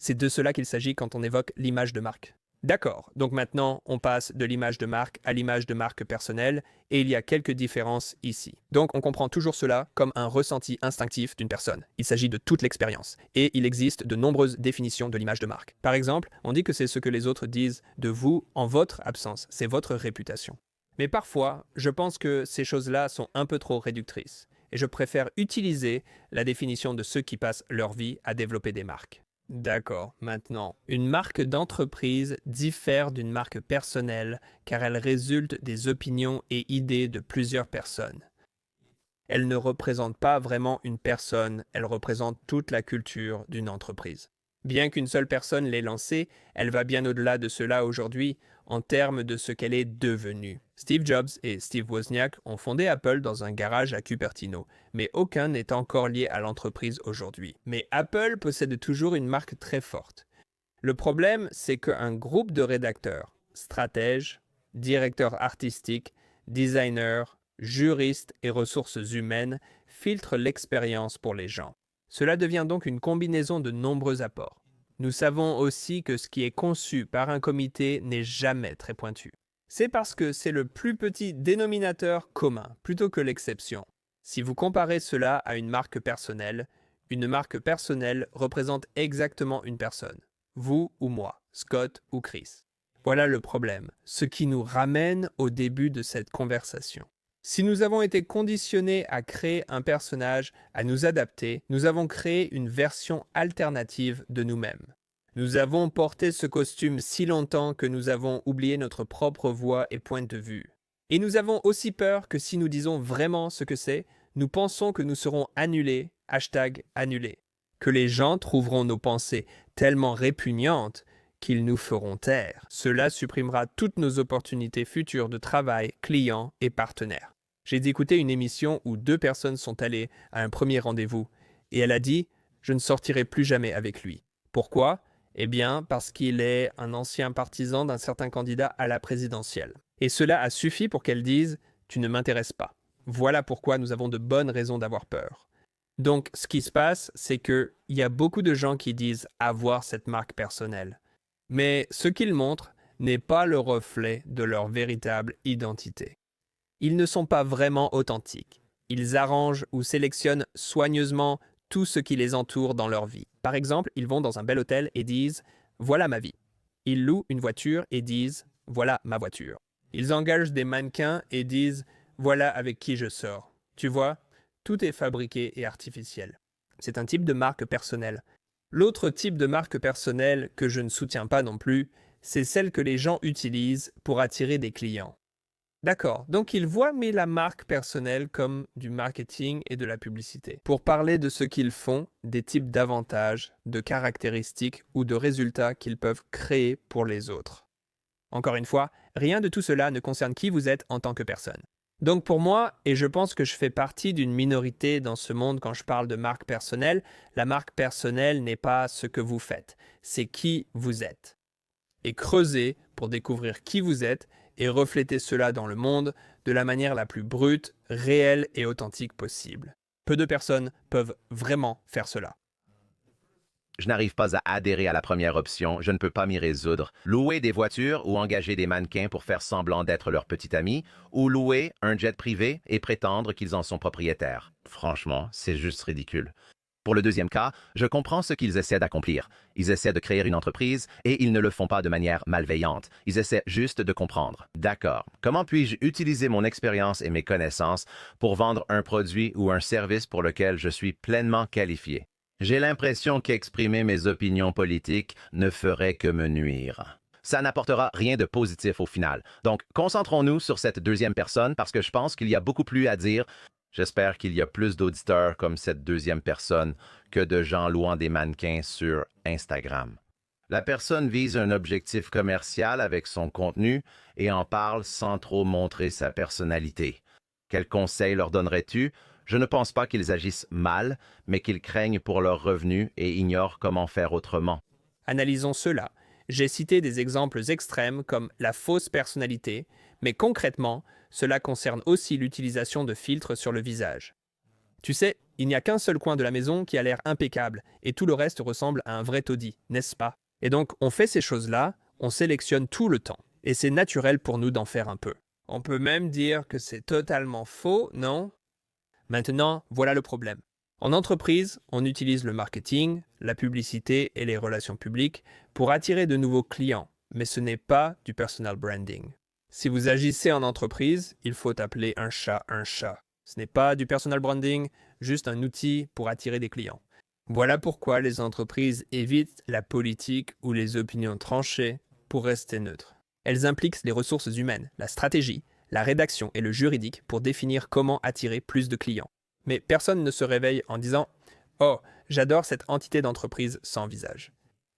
C'est de cela qu'il s'agit quand on évoque l'image de marque. D'accord, donc maintenant on passe de l'image de marque à l'image de marque personnelle et il y a quelques différences ici. Donc on comprend toujours cela comme un ressenti instinctif d'une personne. Il s'agit de toute l'expérience et il existe de nombreuses définitions de l'image de marque. Par exemple, on dit que c'est ce que les autres disent de vous en votre absence, c'est votre réputation. Mais parfois, je pense que ces choses-là sont un peu trop réductrices et je préfère utiliser la définition de ceux qui passent leur vie à développer des marques. D'accord, maintenant, une marque d'entreprise diffère d'une marque personnelle car elle résulte des opinions et idées de plusieurs personnes. Elle ne représente pas vraiment une personne, elle représente toute la culture d'une entreprise. Bien qu'une seule personne l'ait lancée, elle va bien au-delà de cela aujourd'hui en termes de ce qu'elle est devenue. Steve Jobs et Steve Wozniak ont fondé Apple dans un garage à Cupertino, mais aucun n'est encore lié à l'entreprise aujourd'hui. Mais Apple possède toujours une marque très forte. Le problème, c'est qu'un groupe de rédacteurs, stratèges, directeurs artistiques, designers, juristes et ressources humaines filtrent l'expérience pour les gens. Cela devient donc une combinaison de nombreux apports. Nous savons aussi que ce qui est conçu par un comité n'est jamais très pointu. C'est parce que c'est le plus petit dénominateur commun plutôt que l'exception. Si vous comparez cela à une marque personnelle représente exactement une personne. Vous ou moi, Scott ou Chris. Voilà le problème, ce qui nous ramène au début de cette conversation. Si nous avons été conditionnés à créer un personnage, à nous adapter, nous avons créé une version alternative de nous-mêmes. Nous avons porté ce costume si longtemps que nous avons oublié notre propre voix et point de vue. Et nous avons aussi peur que si nous disons vraiment ce que c'est, nous pensons que nous serons annulés, #annulés. Que les gens trouveront nos pensées tellement répugnantes qu'ils nous feront taire. Cela supprimera toutes nos opportunités futures de travail, clients et partenaires. J'ai écouté une émission où 2 personnes sont allées à un premier rendez-vous et elle a dit « Je ne sortirai plus jamais avec lui ». Pourquoi ? Eh bien, parce qu'il est un ancien partisan d'un certain candidat à la présidentielle. Et cela a suffi pour qu'elle dise « Tu ne m'intéresses pas ». Voilà pourquoi nous avons de bonnes raisons d'avoir peur. Donc, ce qui se passe, c'est qu'il y a beaucoup de gens qui disent avoir cette marque personnelle. Mais ce qu'ils montrent n'est pas le reflet de leur véritable identité. Ils ne sont pas vraiment authentiques. Ils arrangent ou sélectionnent soigneusement tout ce qui les entoure dans leur vie. Par exemple, ils vont dans un bel hôtel et disent « Voilà ma vie ». Ils louent une voiture et disent « Voilà ma voiture ». Ils engagent des mannequins et disent « Voilà avec qui je sors ». Tu vois, tout est fabriqué et artificiel. C'est un type de marque personnelle. L'autre type de marque personnelle que je ne soutiens pas non plus, c'est celle que les gens utilisent pour attirer des clients. D'accord, donc ils voient mais la marque personnelle comme du marketing et de la publicité. Pour parler de ce qu'ils font, des types d'avantages, de caractéristiques ou de résultats qu'ils peuvent créer pour les autres. Encore une fois, rien de tout cela ne concerne qui vous êtes en tant que personne. Donc pour moi, et je pense que je fais partie d'une minorité dans ce monde quand je parle de marque personnelle, la marque personnelle n'est pas ce que vous faites, c'est qui vous êtes. Et creusez pour découvrir qui vous êtes et refléter cela dans le monde de la manière la plus brute, réelle et authentique possible. Peu de personnes peuvent vraiment faire cela. Je n'arrive pas à adhérer à la première option, je ne peux pas m'y résoudre. Louer des voitures ou engager des mannequins pour faire semblant d'être leur petit ami, ou louer un jet privé et prétendre qu'ils en sont propriétaires. Franchement, c'est juste ridicule. Pour le deuxième cas, je comprends ce qu'ils essaient d'accomplir. Ils essaient de créer une entreprise et ils ne le font pas de manière malveillante. Ils essaient juste de comprendre. D'accord. Comment puis-je utiliser mon expérience et mes connaissances pour vendre un produit ou un service pour lequel je suis pleinement qualifié? J'ai l'impression qu'exprimer mes opinions politiques ne ferait que me nuire. Ça n'apportera rien de positif au final. Donc, concentrons-nous sur cette deuxième personne parce que je pense qu'il y a beaucoup plus à dire. J'espère qu'il y a plus d'auditeurs comme cette deuxième personne que de gens louant des mannequins sur Instagram. La personne vise un objectif commercial avec son contenu et en parle sans trop montrer sa personnalité. Quels conseils leur donnerais-tu? Je ne pense pas qu'ils agissent mal, mais qu'ils craignent pour leurs revenus et ignorent comment faire autrement. Analysons cela. J'ai cité des exemples extrêmes comme la fausse personnalité, mais concrètement, cela concerne aussi l'utilisation de filtres sur le visage. Tu sais, il n'y a qu'un seul coin de la maison qui a l'air impeccable, et tout le reste ressemble à un vrai taudis, n'est-ce pas? Et donc, on fait ces choses-là, on sélectionne tout le temps, et c'est naturel pour nous d'en faire un peu. On peut même dire que c'est totalement faux, non? Maintenant, voilà le problème. En entreprise, on utilise le marketing, la publicité et les relations publiques pour attirer de nouveaux clients, mais ce n'est pas du personal branding. Si vous agissez en entreprise, il faut appeler un chat un chat. Ce n'est pas du personal branding, juste un outil pour attirer des clients. Voilà pourquoi les entreprises évitent la politique ou les opinions tranchées pour rester neutres. Elles impliquent les ressources humaines, la stratégie, la rédaction et le juridique pour définir comment attirer plus de clients. Mais personne ne se réveille en disant « Oh, j'adore cette entité d'entreprise sans visage ».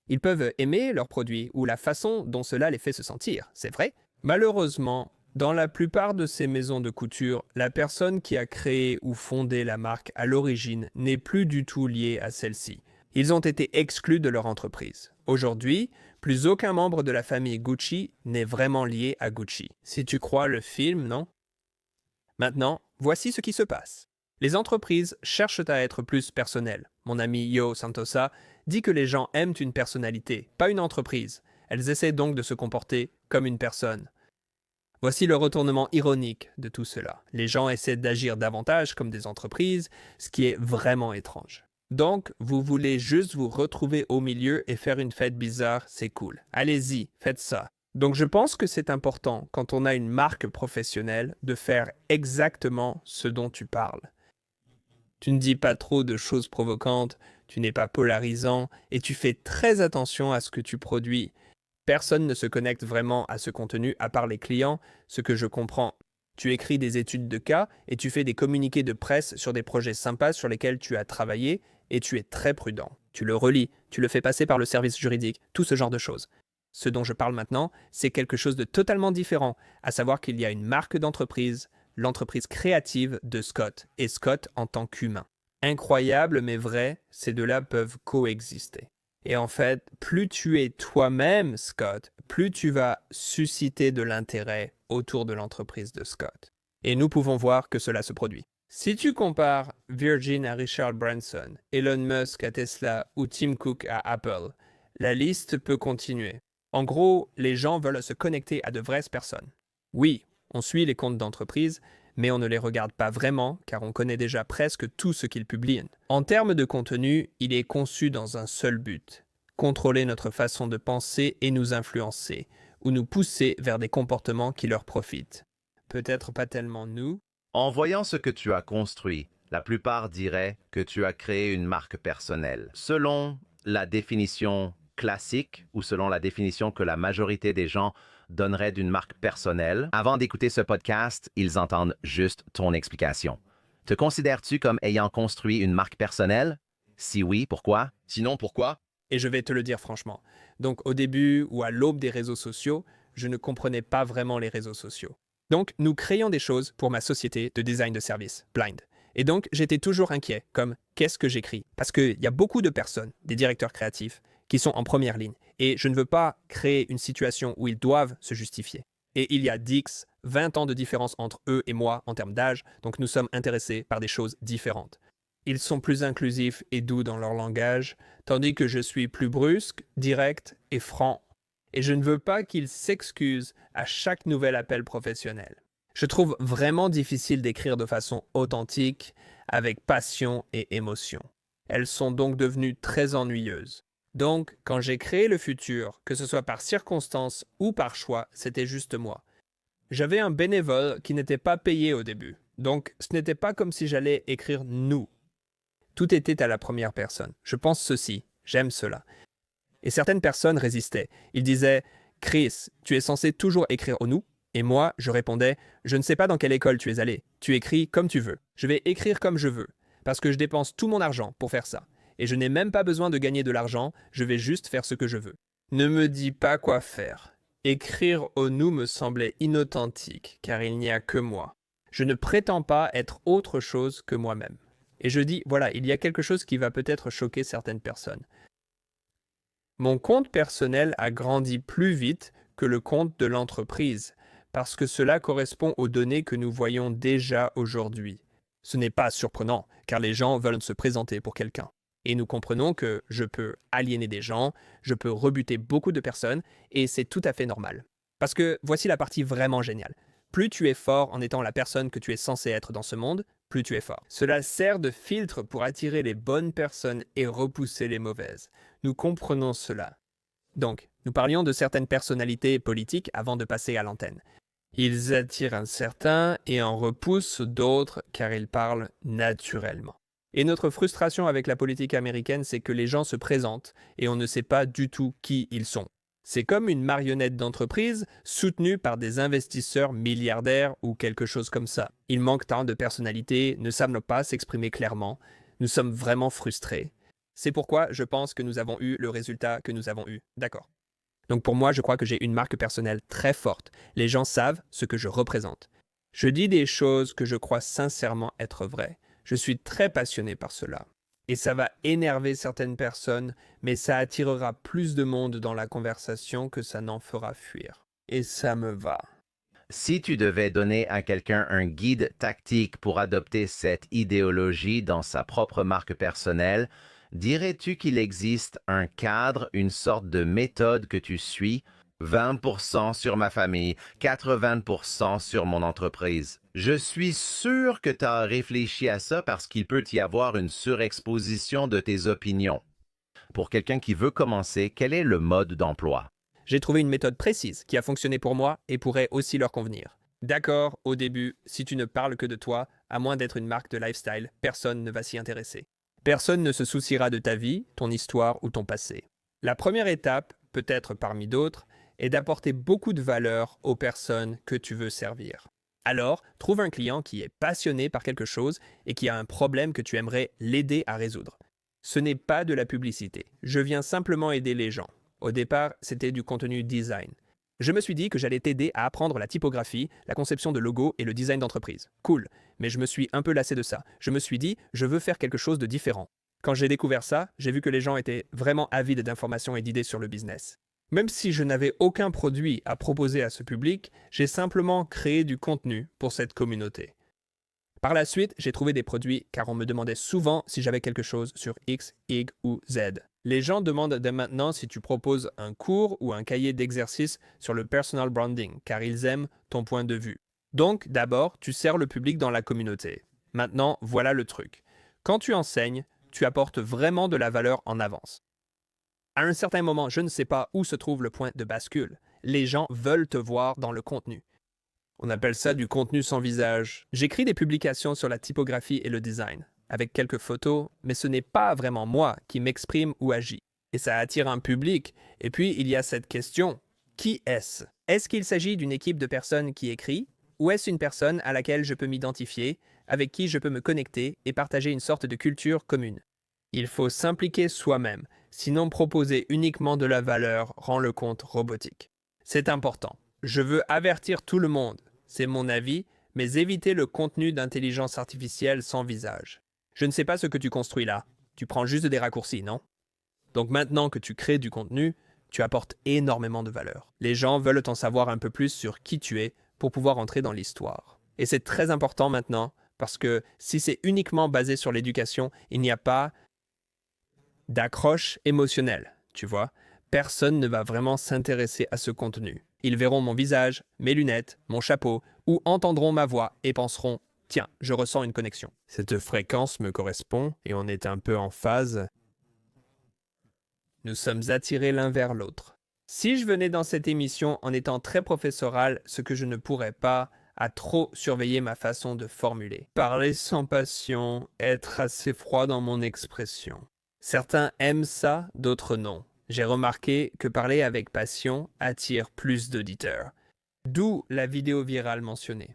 Ils peuvent aimer leurs produits ou la façon dont cela les fait se sentir, c'est vrai. Malheureusement, dans la plupart de ces maisons de couture, la personne qui a créé ou fondé la marque à l'origine n'est plus du tout liée à celle-ci. Ils ont été exclus de leur entreprise. Aujourd'hui, plus aucun membre de la famille Gucci n'est vraiment lié à Gucci. Si tu crois le film, non? Maintenant, voici ce qui se passe. Les entreprises cherchent à être plus personnelles. Mon ami Yo Santosa dit que les gens aiment une personnalité, pas une entreprise. Elles essaient donc de se comporter comme une personne. Voici le retournement ironique de tout cela. Les gens essaient d'agir davantage comme des entreprises, ce qui est vraiment étrange. Donc, vous voulez juste vous retrouver au milieu et faire une fête bizarre, c'est cool. Allez-y, faites ça. Donc je pense que c'est important, quand on a une marque professionnelle, de faire exactement ce dont tu parles. Tu ne dis pas trop de choses provocantes, tu n'es pas polarisant et tu fais très attention à ce que tu produis. Personne ne se connecte vraiment à ce contenu à part les clients, ce que je comprends. Tu écris des études de cas et tu fais des communiqués de presse sur des projets sympas sur lesquels tu as travaillé et tu es très prudent. Tu le relis, tu le fais passer par le service juridique, tout ce genre de choses. Ce dont je parle maintenant, c'est quelque chose de totalement différent, à savoir qu'il y a une marque d'entreprise, l'entreprise créative de Scott, et Scott en tant qu'humain. Incroyable mais vrai, ces deux-là peuvent coexister. Et en fait, plus tu es toi-même, Scott, plus tu vas susciter de l'intérêt autour de l'entreprise de Scott. Et nous pouvons voir que cela se produit. Si tu compares Virgin à Richard Branson, Elon Musk à Tesla ou Tim Cook à Apple, la liste peut continuer. En gros, les gens veulent se connecter à de vraies personnes. Oui, on suit les comptes d'entreprise, mais on ne les regarde pas vraiment car on connaît déjà presque tout ce qu'ils publient. En termes de contenu, il est conçu dans un seul but: contrôler notre façon de penser et nous influencer, ou nous pousser vers des comportements qui leur profitent. Peut-être pas tellement nous. En voyant ce que tu as construit, la plupart diraient que tu as créé une marque personnelle. Selon la définition classique ou selon la définition que la majorité des gens donneraient d'une marque personnelle, avant d'écouter ce podcast, ils entendent juste ton explication. Te considères-tu comme ayant construit une marque personnelle? Si oui, pourquoi? Sinon, pourquoi? Et je vais te le dire franchement. Donc au début ou à l'aube des réseaux sociaux, je ne comprenais pas vraiment les réseaux sociaux. Donc nous créions des choses pour ma société de design de service, Blind. Et donc j'étais toujours inquiet, comme qu'est-ce que j'écris? Parce qu'il y a beaucoup de personnes, des directeurs créatifs, qui sont en première ligne. Et je ne veux pas créer une situation où ils doivent se justifier. Et il y a 10, 20 ans de différence entre eux et moi en termes d'âge, donc nous sommes intéressés par des choses différentes. Ils sont plus inclusifs et doux dans leur langage, tandis que je suis plus brusque, direct et franc. Et je ne veux pas qu'ils s'excusent à chaque nouvel appel professionnel. Je trouve vraiment difficile d'écrire de façon authentique, avec passion et émotion. Elles sont donc devenues très ennuyeuses. Donc, quand j'ai créé le futur, que ce soit par circonstance ou par choix, c'était juste moi. J'avais un bénévole qui n'était pas payé au début. Donc, ce n'était pas comme si j'allais écrire « nous ». Tout était à la première personne. Je pense ceci, j'aime cela. Et certaines personnes résistaient. Ils disaient « Chris, tu es censé toujours écrire au nous ». Et moi, je répondais « Je ne sais pas dans quelle école tu es allé. Tu écris comme tu veux. Je vais écrire comme je veux. Parce que je dépense tout mon argent pour faire ça. Et je n'ai même pas besoin de gagner de l'argent, je vais juste faire ce que je veux. Ne me dis pas quoi faire. Écrire au nous me semblait inauthentique, car il n'y a que moi. Je ne prétends pas être autre chose que moi-même. Et je dis, voilà, il y a quelque chose qui va peut-être choquer certaines personnes. Mon compte personnel a grandi plus vite que le compte de l'entreprise, parce que cela correspond aux données que nous voyons déjà aujourd'hui. Ce n'est pas surprenant, car les gens veulent se présenter pour quelqu'un. Et nous comprenons que je peux aliéner des gens, je peux rebuter beaucoup de personnes, et c'est tout à fait normal. Parce que voici la partie vraiment géniale. Plus tu es fort en étant la personne que tu es censé être dans ce monde, plus tu es fort. Cela sert de filtre pour attirer les bonnes personnes et repousser les mauvaises. Nous comprenons cela. Donc, nous parlions de certaines personnalités politiques avant de passer à l'antenne. Ils attirent un certain et en repoussent d'autres car ils parlent naturellement. Et notre frustration avec la politique américaine, c'est que les gens se présentent et on ne sait pas du tout qui ils sont. C'est comme une marionnette d'entreprise soutenue par des investisseurs milliardaires ou quelque chose comme ça. Ils manquent tant de personnalité, ne savent pas s'exprimer clairement. Nous sommes vraiment frustrés. C'est pourquoi je pense que nous avons eu le résultat que nous avons eu. D'accord. Donc pour moi, je crois que j'ai une marque personnelle très forte. Les gens savent ce que je représente. Je dis des choses que je crois sincèrement être vraies. Je suis très passionné par cela. Et ça va énerver certaines personnes, mais ça attirera plus de monde dans la conversation que ça n'en fera fuir. Et ça me va. Si tu devais donner à quelqu'un un guide tactique pour adopter cette idéologie dans sa propre marque personnelle, dirais-tu qu'il existe un cadre, une sorte de méthode que tu suis? 20% sur ma famille, 80% sur mon entreprise. Je suis sûr que tu as réfléchi à ça parce qu'il peut y avoir une surexposition de tes opinions. Pour quelqu'un qui veut commencer, quel est le mode d'emploi? J'ai trouvé une méthode précise qui a fonctionné pour moi et pourrait aussi leur convenir. D'accord, au début, si tu ne parles que de toi, à moins d'être une marque de lifestyle, personne ne va s'y intéresser. Personne ne se souciera de ta vie, ton histoire ou ton passé. La première étape, peut-être parmi d'autres, est d'apporter beaucoup de valeur aux personnes que tu veux servir. Alors, trouve un client qui est passionné par quelque chose et qui a un problème que tu aimerais l'aider à résoudre. Ce n'est pas de la publicité. Je viens simplement aider les gens. Au départ, c'était du contenu design. Je me suis dit que j'allais t'aider à apprendre la typographie, la conception de logos et le design d'entreprise. Cool, mais je me suis un peu lassé de ça. Je me suis dit, je veux faire quelque chose de différent. Quand j'ai découvert ça, j'ai vu que les gens étaient vraiment avides d'informations et d'idées sur le business. Même si je n'avais aucun produit à proposer à ce public, j'ai simplement créé du contenu pour cette communauté. Par la suite, j'ai trouvé des produits car on me demandait souvent si j'avais quelque chose sur X, Y ou Z. Les gens demandent dès maintenant si tu proposes un cours ou un cahier d'exercice sur le personal branding car ils aiment ton point de vue. Donc, d'abord, tu sers le public dans la communauté. Maintenant, voilà le truc. Quand tu enseignes, tu apportes vraiment de la valeur en avance. À un certain moment, je ne sais pas où se trouve le point de bascule. Les gens veulent te voir dans le contenu. On appelle ça du contenu sans visage. J'écris des publications sur la typographie et le design, avec quelques photos, mais ce n'est pas vraiment moi qui m'exprime ou agis. Et ça attire un public. Et puis, il y a cette question. Qui est-ce? Est-ce qu'il s'agit d'une équipe de personnes qui écrit? Ou est-ce une personne à laquelle je peux m'identifier, avec qui je peux me connecter et partager une sorte de culture commune? Il faut s'impliquer soi-même, sinon proposer uniquement de la valeur rend le compte robotique. C'est important. Je veux avertir tout le monde, c'est mon avis, mais éviter le contenu d'intelligence artificielle sans visage. Je ne sais pas ce que tu construis là. Tu prends juste des raccourcis, non? Donc maintenant que tu crées du contenu, tu apportes énormément de valeur. Les gens veulent en savoir un peu plus sur qui tu es pour pouvoir entrer dans l'histoire. Et c'est très important maintenant, parce que si c'est uniquement basé sur l'éducation, il n'y a pas d'accroche émotionnelle, tu vois. Personne ne va vraiment s'intéresser à ce contenu. Ils verront mon visage, mes lunettes, mon chapeau, ou entendront ma voix et penseront « Tiens, je ressens une connexion. Cette fréquence me correspond et on est un peu en phase. Nous sommes attirés l'un vers l'autre. » Si je venais dans cette émission en étant très professoral, ce que je ne pourrais pas, à trop surveiller ma façon de formuler. Parler sans passion, être assez froid dans mon expression. Certains aiment ça, d'autres non. J'ai remarqué que parler avec passion attire plus d'auditeurs. D'où la vidéo virale mentionnée.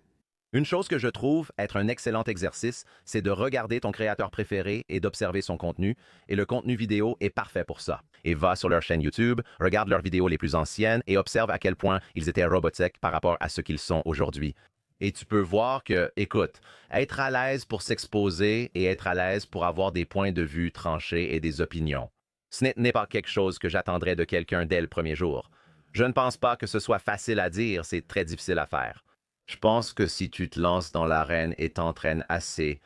Une chose que je trouve être un excellent exercice, c'est de regarder ton créateur préféré et d'observer son contenu, et le contenu vidéo est parfait pour ça. Et va sur leur chaîne YouTube, regarde leurs vidéos les plus anciennes et observe à quel point ils étaient robotiques par rapport à ce qu'ils sont aujourd'hui. Et tu peux voir que, écoute, être à l'aise pour s'exposer et être à l'aise pour avoir des points de vue tranchés et des opinions. Ce n'est pas quelque chose que j'attendrais de quelqu'un dès le premier jour. Je ne pense pas que ce soit facile à dire, c'est très difficile à faire. Je pense que si tu te lances dans l'arène et t'entraînes assez,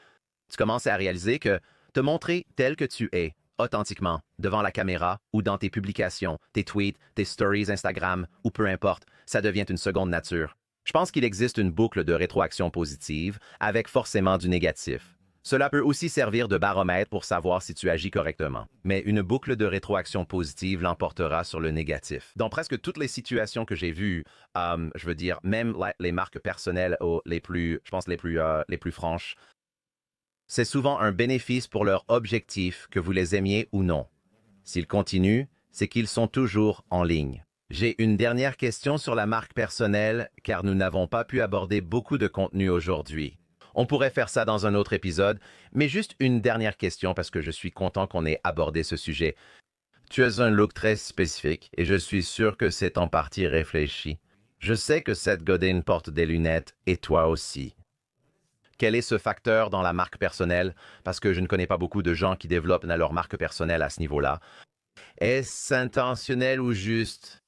tu commences à réaliser que te montrer tel que tu es, authentiquement, devant la caméra ou dans tes publications, tes tweets, tes stories Instagram ou peu importe, ça devient une seconde nature. Je pense qu'il existe une boucle de rétroaction positive avec forcément du négatif. Cela peut aussi servir de baromètre pour savoir si tu agis correctement. Mais une boucle de rétroaction positive l'emportera sur le négatif. Dans presque toutes les situations que j'ai vues, je veux dire, même les marques personnelles les plus franches, c'est souvent un bénéfice pour leur objectif que vous les aimiez ou non. S'ils continuent, c'est qu'ils sont toujours en ligne. J'ai une dernière question sur la marque personnelle, car nous n'avons pas pu aborder beaucoup de contenu aujourd'hui. On pourrait faire ça dans un autre épisode, mais juste une dernière question parce que je suis content qu'on ait abordé ce sujet. Tu as un look très spécifique et je suis sûr que c'est en partie réfléchi. Je sais que Seth Godin porte des lunettes et toi aussi. Quel est ce facteur dans la marque personnelle? Parce que je ne connais pas beaucoup de gens qui développent leur marque personnelle à ce niveau-là. Est-ce intentionnel ou juste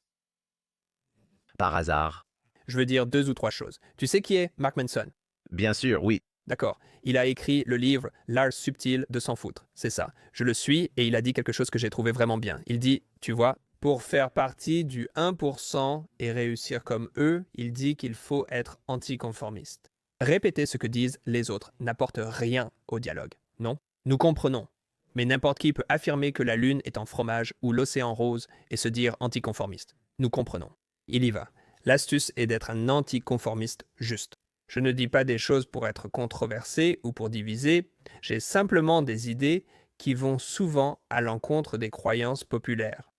par hasard? Je veux dire 2 ou 3 choses. Tu sais qui est Mark Manson? Bien sûr, oui. D'accord. Il a écrit le livre L'art subtil de s'en foutre. C'est ça. Je le suis et il a dit quelque chose que j'ai trouvé vraiment bien. Il dit, tu vois, pour faire partie du 1% et réussir comme eux, il dit qu'il faut être anticonformiste. Répéter ce que disent les autres n'apporte rien au dialogue, non? Nous comprenons. Mais n'importe qui peut affirmer que la Lune est en fromage ou l'océan rose et se dire anticonformiste. Nous comprenons. Il y va. L'astuce est d'être un anticonformiste juste. Je ne dis pas des choses pour être controversé ou pour diviser, j'ai simplement des idées qui vont souvent à l'encontre des croyances populaires.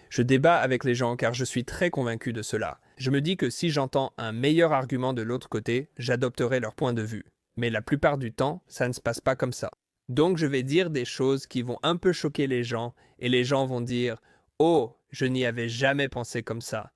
Je débat avec les gens car je suis très convaincu de cela. Je me dis que si j'entends un meilleur argument de l'autre côté, j'adopterai leur point de vue. Mais la plupart du temps, ça ne se passe pas comme ça. Donc je vais dire des choses qui vont un peu choquer les gens et les gens vont dire « Oh, je n'y avais jamais pensé comme ça ».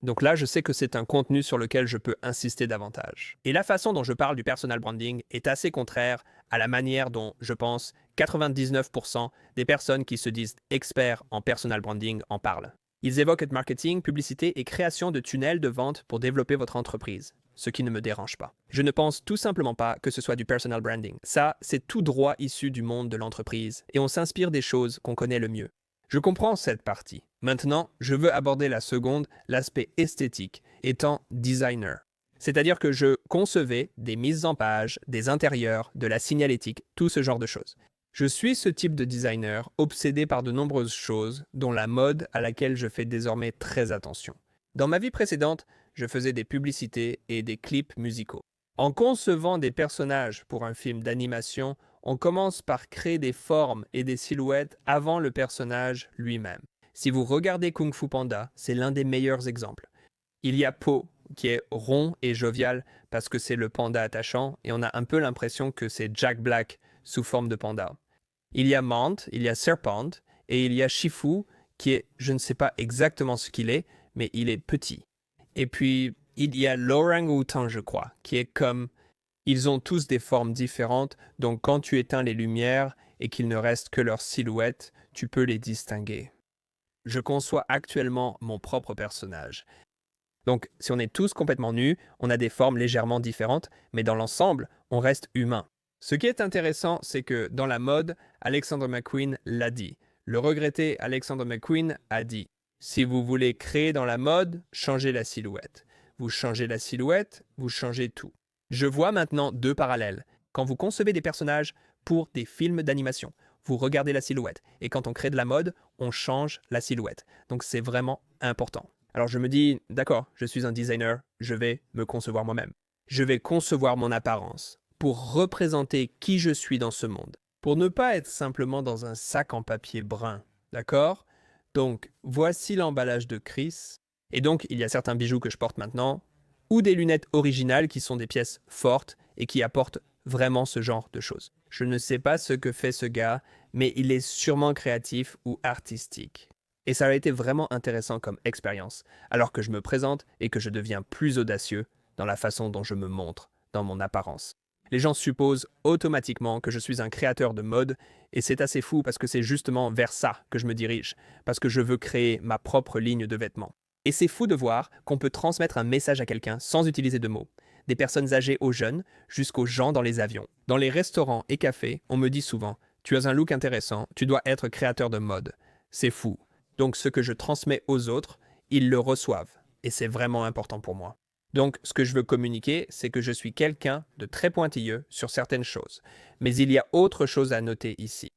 Donc là, je sais que c'est un contenu sur lequel je peux insister davantage. Et la façon dont je parle du personal branding est assez contraire à la manière dont, je pense, 99% des personnes qui se disent experts en personal branding en parlent. Ils évoquent marketing, publicité et création de tunnels de vente pour développer votre entreprise, ce qui ne me dérange pas. Je ne pense tout simplement pas que ce soit du personal branding. Ça, c'est tout droit issu du monde de l'entreprise et on s'inspire des choses qu'on connaît le mieux. Je comprends cette partie. Maintenant, je veux aborder la seconde, l'aspect esthétique, étant designer. C'est-à-dire que je concevais des mises en page, des intérieurs, de la signalétique, tout ce genre de choses. Je suis ce type de designer obsédé par de nombreuses choses, dont la mode à laquelle je fais désormais très attention. Dans ma vie précédente, je faisais des publicités et des clips musicaux. En concevant des personnages pour un film d'animation, on commence par créer des formes et des silhouettes avant le personnage lui-même. Si vous regardez Kung Fu Panda, c'est l'un des meilleurs exemples. Il y a Po, qui est rond et jovial parce que c'est le panda attachant, et on a un peu l'impression que c'est Jack Black sous forme de panda. Il y a Mant, il y a Serpent, et il y a Shifu, qui est, je ne sais pas exactement ce qu'il est, mais il est petit. Et puis, il y a l'orang-outan, je crois, qui est comme... Ils ont tous des formes différentes, donc quand tu éteins les lumières et qu'il ne reste que leur silhouette, tu peux les distinguer. Je conçois actuellement mon propre personnage. Donc, si on est tous complètement nus, on a des formes légèrement différentes, mais dans l'ensemble, on reste humain. Ce qui est intéressant, c'est que dans la mode, Alexander McQueen l'a dit. Le regretté Alexander McQueen a dit « Si vous voulez créer dans la mode, changez la silhouette. Vous changez la silhouette, vous changez tout. » Je vois maintenant deux parallèles. Quand vous concevez des personnages pour des films d'animation, vous regardez la silhouette. Et quand on crée de la mode, on change la silhouette. Donc c'est vraiment important. Alors je me dis, d'accord, je suis un designer, je vais me concevoir moi-même. Je vais concevoir mon apparence pour représenter qui je suis dans ce monde. Pour ne pas être simplement dans un sac en papier brun. D'accord? Donc voici l'emballage de Chris. Et donc il y a certains bijoux que je porte maintenant, ou des lunettes originales qui sont des pièces fortes et qui apportent vraiment ce genre de choses. Je ne sais pas ce que fait ce gars, mais il est sûrement créatif ou artistique. Et ça a été vraiment intéressant comme expérience, alors que je me présente et que je deviens plus audacieux dans la façon dont je me montre, dans mon apparence. Les gens supposent automatiquement que je suis un créateur de mode, et c'est assez fou parce que c'est justement vers ça que je me dirige, parce que je veux créer ma propre ligne de vêtements. Et c'est fou de voir qu'on peut transmettre un message à quelqu'un sans utiliser de mots. Des personnes âgées aux jeunes, jusqu'aux gens dans les avions. Dans les restaurants et cafés, on me dit souvent « Tu as un look intéressant, tu dois être créateur de mode. » C'est fou. Donc ce que je transmets aux autres, ils le reçoivent. Et c'est vraiment important pour moi. Donc ce que je veux communiquer, c'est que je suis quelqu'un de très pointilleux sur certaines choses. Mais il y a autre chose à noter ici.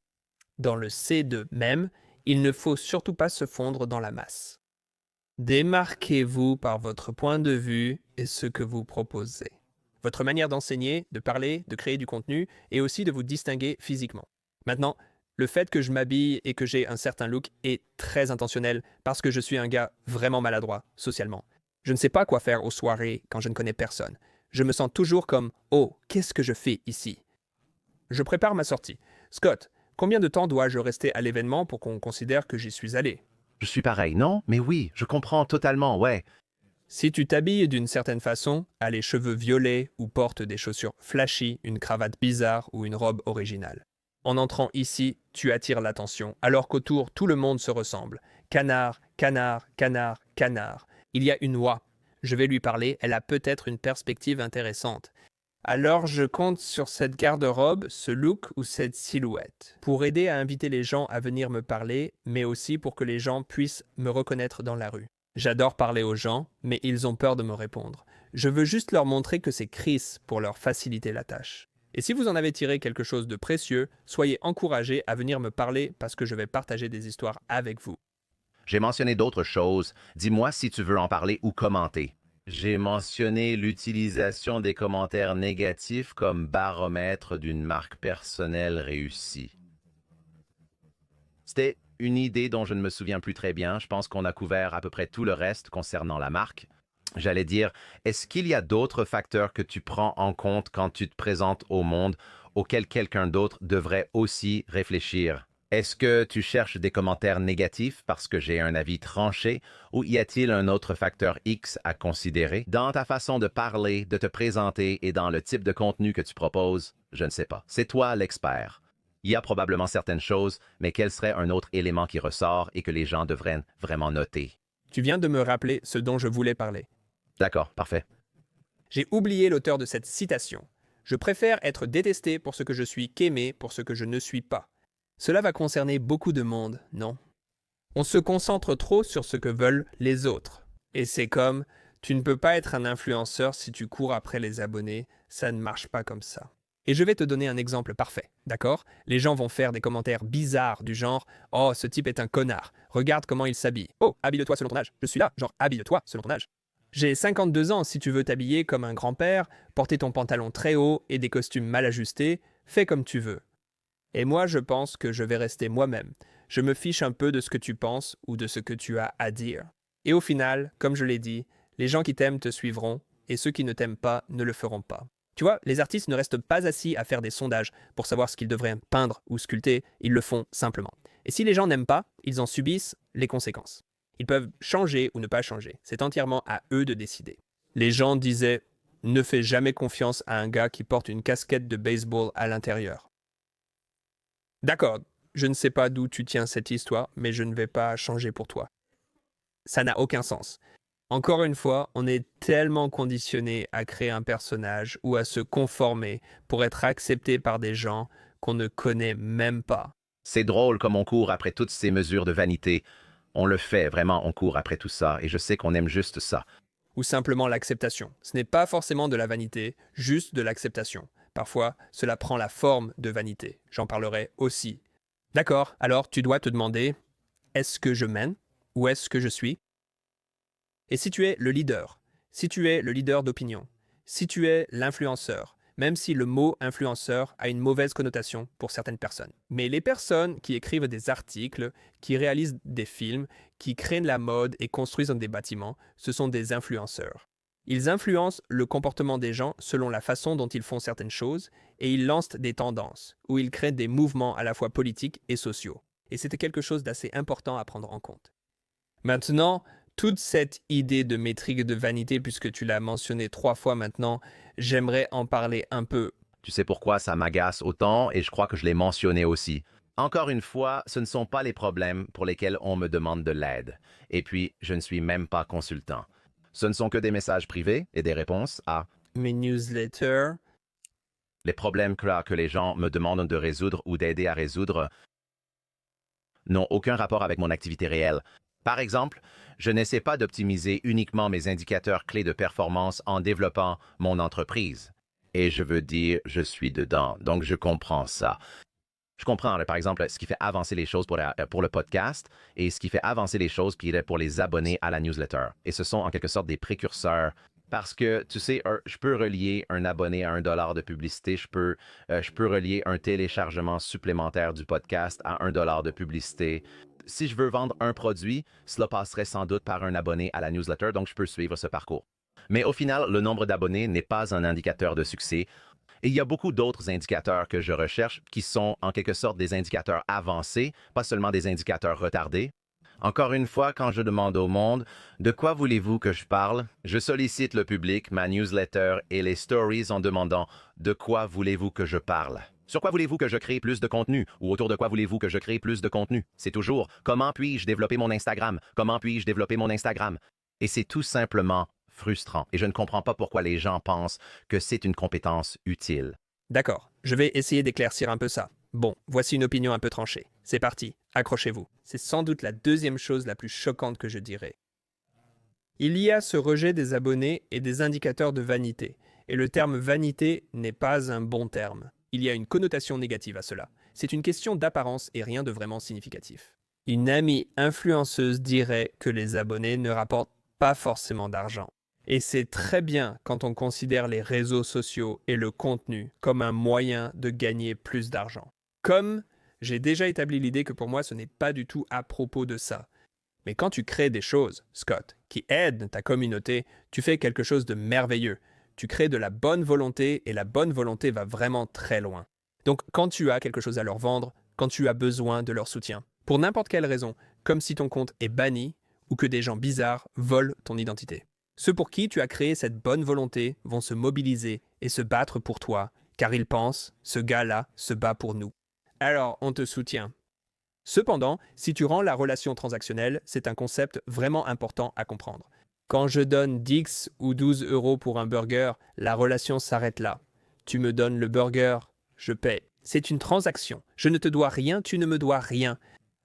Dans le C2 même, il ne faut surtout pas se fondre dans la masse. Démarquez-vous par votre point de vue et ce que vous proposez. Votre manière d'enseigner, de parler, de créer du contenu et aussi de vous distinguer physiquement. Maintenant, le fait que je m'habille et que j'ai un certain look est très intentionnel parce que je suis un gars vraiment maladroit socialement. Je ne sais pas quoi faire aux soirées quand je ne connais personne. Je me sens toujours comme « Oh, qu'est-ce que je fais ici ?» Je prépare ma sortie. Scott, combien de temps dois-je rester à l'événement pour qu'on considère que j'y suis allé? Je suis pareil, non? Mais oui, je comprends totalement, ouais. Si tu t'habilles d'une certaine façon, as les cheveux violets ou portes des chaussures flashy, une cravate bizarre ou une robe originale. En entrant ici, tu attires l'attention, alors qu'autour, tout le monde se ressemble. Canard, canard, canard, canard. Il y a une oie. Je vais lui parler, elle a peut-être une perspective intéressante. Alors je compte sur cette garde-robe, ce look ou cette silhouette, pour aider à inviter les gens à venir me parler, mais aussi pour que les gens puissent me reconnaître dans la rue. J'adore parler aux gens, mais ils ont peur de me répondre. Je veux juste leur montrer que c'est Chris pour leur faciliter la tâche. Et si vous en avez tiré quelque chose de précieux, soyez encouragés à venir me parler parce que je vais partager des histoires avec vous. J'ai mentionné d'autres choses. Dis-moi si tu veux en parler ou commenter. J'ai mentionné l'utilisation des commentaires négatifs comme baromètre d'une marque personnelle réussie. C'était une idée dont je ne me souviens plus très bien. Je pense qu'on a couvert à peu près tout le reste concernant la marque. J'allais dire, est-ce qu'il y a d'autres facteurs que tu prends en compte quand tu te présentes au monde auxquels quelqu'un d'autre devrait aussi réfléchir? Est-ce que tu cherches des commentaires négatifs parce que j'ai un avis tranché ou y a-t-il un autre facteur X à considérer? Dans ta façon de parler, de te présenter et dans le type de contenu que tu proposes, je ne sais pas. C'est toi l'expert. Il y a probablement certaines choses, mais quel serait un autre élément qui ressort et que les gens devraient vraiment noter? Tu viens de me rappeler ce dont je voulais parler. D'accord, parfait. J'ai oublié l'auteur de cette citation. Je préfère être détesté pour ce que je suis qu'aimé pour ce que je ne suis pas. Cela va concerner beaucoup de monde, non? On se concentre trop sur ce que veulent les autres. Et c'est comme, Tu ne peux pas être un influenceur si tu cours après les abonnés, ça ne marche pas comme ça. Et je vais te donner un exemple parfait, d'accord? Les gens vont faire des commentaires bizarres du genre « Oh, ce type est un connard, regarde comment il s'habille. Oh, habille-toi selon ton âge. Je suis là, genre habille-toi selon ton âge. » J'ai 52 ans, si tu veux t'habiller comme un grand-père, porter ton pantalon très haut et des costumes mal ajustés, fais comme tu veux. Et moi, je pense que je vais rester moi-même. Je me fiche un peu de ce que tu penses ou de ce que tu as à dire. Et au final, comme je l'ai dit, les gens qui t'aiment te suivront et ceux qui ne t'aiment pas ne le feront pas. Tu vois, les artistes ne restent pas assis à faire des sondages pour savoir ce qu'ils devraient peindre ou sculpter, ils le font simplement. Et si les gens n'aiment pas, ils en subissent les conséquences. Ils peuvent changer ou ne pas changer, c'est entièrement à eux de décider. Les gens disaient « Ne fais jamais confiance à un gars qui porte une casquette de baseball à l'intérieur. » D'accord, je ne sais pas d'où tu tiens cette histoire, mais je ne vais pas changer pour toi. Ça n'a aucun sens. Encore une fois, on est tellement conditionné à créer un personnage ou à se conformer pour être accepté par des gens qu'on ne connaît même pas. C'est drôle comme on court après toutes ces mesures de vanité. On le fait, vraiment, on court après tout ça, et je sais qu'on aime juste ça. Ou simplement l'acceptation. Ce n'est pas forcément de la vanité, juste de l'acceptation. Parfois, cela prend la forme de vanité. J'en parlerai aussi. D'accord, alors tu dois te demander, est-ce que je mène ou est-ce que je suis? Et si tu es le leader, si tu es le leader d'opinion, si tu es l'influenceur, même si le mot influenceur a une mauvaise connotation pour certaines personnes. Mais les personnes qui écrivent des articles, qui réalisent des films, qui créent de la mode et construisent des bâtiments, ce sont des influenceurs. Ils influencent le comportement des gens selon la façon dont ils font certaines choses et ils lancent des tendances, ou ils créent des mouvements à la fois politiques et sociaux. Et c'était quelque chose d'assez important à prendre en compte. Maintenant, toute cette idée de métrique de vanité, puisque tu l'as mentionné 3 fois maintenant, j'aimerais en parler un peu. Tu sais pourquoi ça m'agace autant, et je crois que je l'ai mentionné aussi. Encore une fois, ce ne sont pas les problèmes pour lesquels on me demande de l'aide. Et puis, je ne suis même pas consultant. Ce ne sont que des messages privés et des réponses à Mes newsletters. les problèmes que les gens me demandent de résoudre ou d'aider à résoudre n'ont aucun rapport avec mon activité réelle. Par exemple, je n'essaie pas d'optimiser uniquement mes indicateurs clés de performance en développant mon entreprise. Et je veux dire, je suis dedans, donc je comprends ça. Je comprends, là, par exemple, ce qui fait avancer les choses pour le podcast et ce qui fait avancer les choses pour les abonnés à la newsletter. Et ce sont en quelque sorte des précurseurs. Parce que, tu sais, je peux relier un abonné à $1 de publicité, je peux relier un téléchargement supplémentaire du podcast à $1 de publicité. Si je veux vendre un produit, cela passerait sans doute par un abonné à la newsletter, donc je peux suivre ce parcours. Mais au final, le nombre d'abonnés n'est pas un indicateur de succès. Et il y a beaucoup d'autres indicateurs que je recherche qui sont en quelque sorte des indicateurs avancés, pas seulement des indicateurs retardés. Encore une fois, quand je demande au monde « De quoi voulez-vous que je parle ?», je sollicite le public, ma newsletter et les stories en demandant « De quoi voulez-vous que je parle ?» Sur quoi voulez-vous que je crée plus de contenu? Ou autour de quoi voulez-vous que je crée plus de contenu? C'est toujours « Comment puis-je développer mon Instagram? Comment puis-je développer mon Instagram? » Et c'est tout simplement frustrant. Et je ne comprends pas pourquoi les gens pensent que c'est une compétence utile. D'accord, je vais essayer d'éclaircir un peu ça. Bon, voici une opinion un peu tranchée. C'est parti, accrochez-vous. C'est sans doute la deuxième chose la plus choquante que je dirais. Il y a ce rejet des abonnés et des indicateurs de vanité. Et le terme vanité n'est pas un bon terme. Il y a une connotation négative à cela. C'est une question d'apparence et rien de vraiment significatif. Une amie influenceuse dirait que les abonnés ne rapportent pas forcément d'argent. Et c'est très bien quand on considère les réseaux sociaux et le contenu comme un moyen de gagner plus d'argent. Comme j'ai déjà établi l'idée que pour moi ce n'est pas du tout à propos de ça. Mais quand tu crées des choses, Scott, qui aident ta communauté, tu fais quelque chose de merveilleux. Tu crées de la bonne volonté et la bonne volonté va vraiment très loin. Donc quand tu as quelque chose à leur vendre, quand tu as besoin de leur soutien, pour n'importe quelle raison, comme si ton compte est banni ou que des gens bizarres volent ton identité. Ceux pour qui tu as créé cette bonne volonté vont se mobiliser et se battre pour toi, car ils pensent, ce gars-là se bat pour nous. Alors, on te soutient. Cependant, si tu rends la relation transactionnelle, c'est un concept vraiment important à comprendre. Quand je donne 10 ou 12 euros pour un burger, la relation s'arrête là. Tu me donnes le burger, je paie. C'est une transaction. Je ne te dois rien, tu ne me dois rien.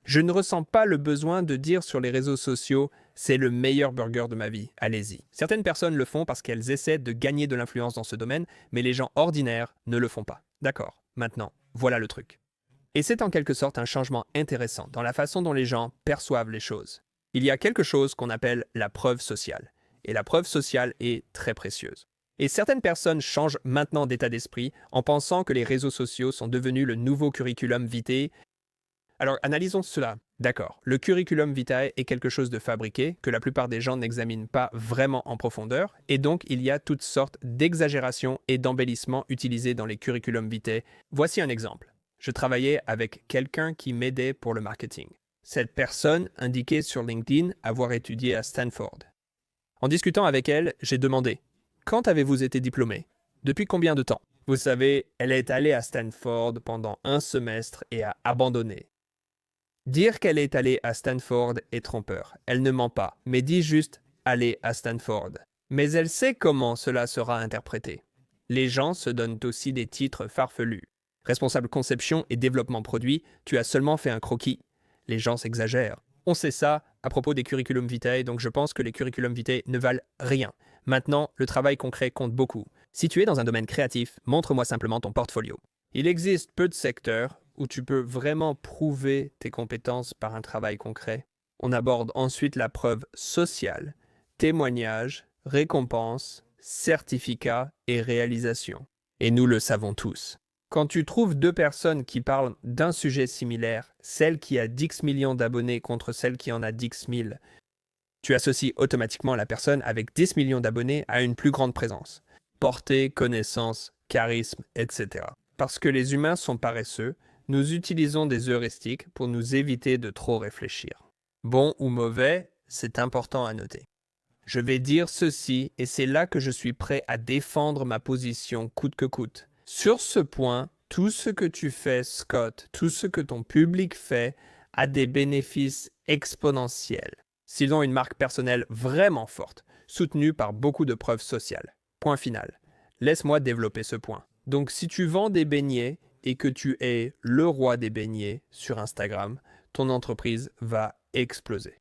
Je ne ressens pas le besoin de dire sur les réseaux sociaux c'est le meilleur burger de ma vie, allez-y. Certaines personnes le font parce qu'elles essaient de gagner de l'influence dans ce domaine, mais les gens ordinaires ne le font pas. D'accord, maintenant, voilà le truc. Et c'est en quelque sorte un changement intéressant dans la façon dont les gens perçoivent les choses. Il y a quelque chose qu'on appelle la preuve sociale. Et la preuve sociale est très précieuse. Et certaines personnes changent maintenant d'état d'esprit en pensant que les réseaux sociaux sont devenus le nouveau curriculum vitae. Alors analysons cela. D'accord, le curriculum vitae est quelque chose de fabriqué que la plupart des gens n'examinent pas vraiment en profondeur, et donc il y a toutes sortes d'exagérations et d'embellissements utilisés dans les curriculum vitae. Voici un exemple. Je travaillais avec quelqu'un qui m'aidait pour le marketing. Cette personne indiquait sur LinkedIn avoir étudié à Stanford. En discutant avec elle, j'ai demandé « Quand avez-vous été diplômé? Depuis combien de temps ?» Vous savez, elle est allée à Stanford pendant un semestre et a abandonné. Dire qu'elle est allée à Stanford est trompeur. Elle ne ment pas, mais dit juste « aller à Stanford ». Mais elle sait comment cela sera interprété. Les gens se donnent aussi des titres farfelus. Responsable conception et développement produit, tu as seulement fait un croquis. Les gens s'exagèrent. On sait ça à propos des curriculum vitae, donc je pense que les curriculum vitae ne valent rien. Maintenant, le travail concret compte beaucoup. Si tu es dans un domaine créatif, montre-moi simplement ton portfolio. Il existe peu de secteurs où tu peux vraiment prouver tes compétences par un travail concret. On aborde ensuite la preuve sociale, témoignages, récompenses, certificats et réalisations. Et nous le savons tous. Quand tu trouves deux personnes qui parlent d'un sujet similaire, celle qui a 10 millions d'abonnés contre celle qui en a 10 000, tu associes automatiquement la personne avec 10 millions d'abonnés à une plus grande présence. Portée, connaissance, charisme, etc. Parce que les humains sont paresseux, nous utilisons des heuristiques pour nous éviter de trop réfléchir. Bon ou mauvais, c'est important à noter. Je vais dire ceci et c'est là que je suis prêt à défendre ma position coûte que coûte. Sur ce point, tout ce que tu fais, Scott, tout ce que ton public fait, a des bénéfices exponentiels. S'ils ont une marque personnelle vraiment forte, soutenue par beaucoup de preuves sociales. Point final. Laisse-moi développer ce point. Donc si tu vends des beignets et que tu es le roi des beignets sur Instagram, ton entreprise va exploser.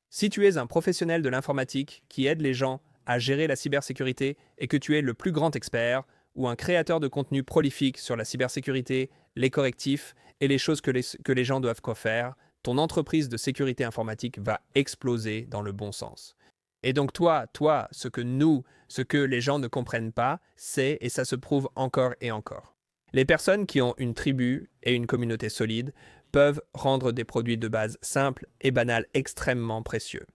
Si tu es un professionnel de l'informatique qui aide les gens à gérer la cybersécurité et que tu es le plus grand expert, ou un créateur de contenu prolifique sur la cybersécurité, les correctifs et les choses que les gens doivent quoi faire, ton entreprise de sécurité informatique va exploser dans le bon sens. Et donc toi, ce que les gens ne comprennent pas, c'est, et ça se prouve encore et encore. Les personnes qui ont une tribu et une communauté solide peuvent rendre des produits de base simples et banals extrêmement précieux.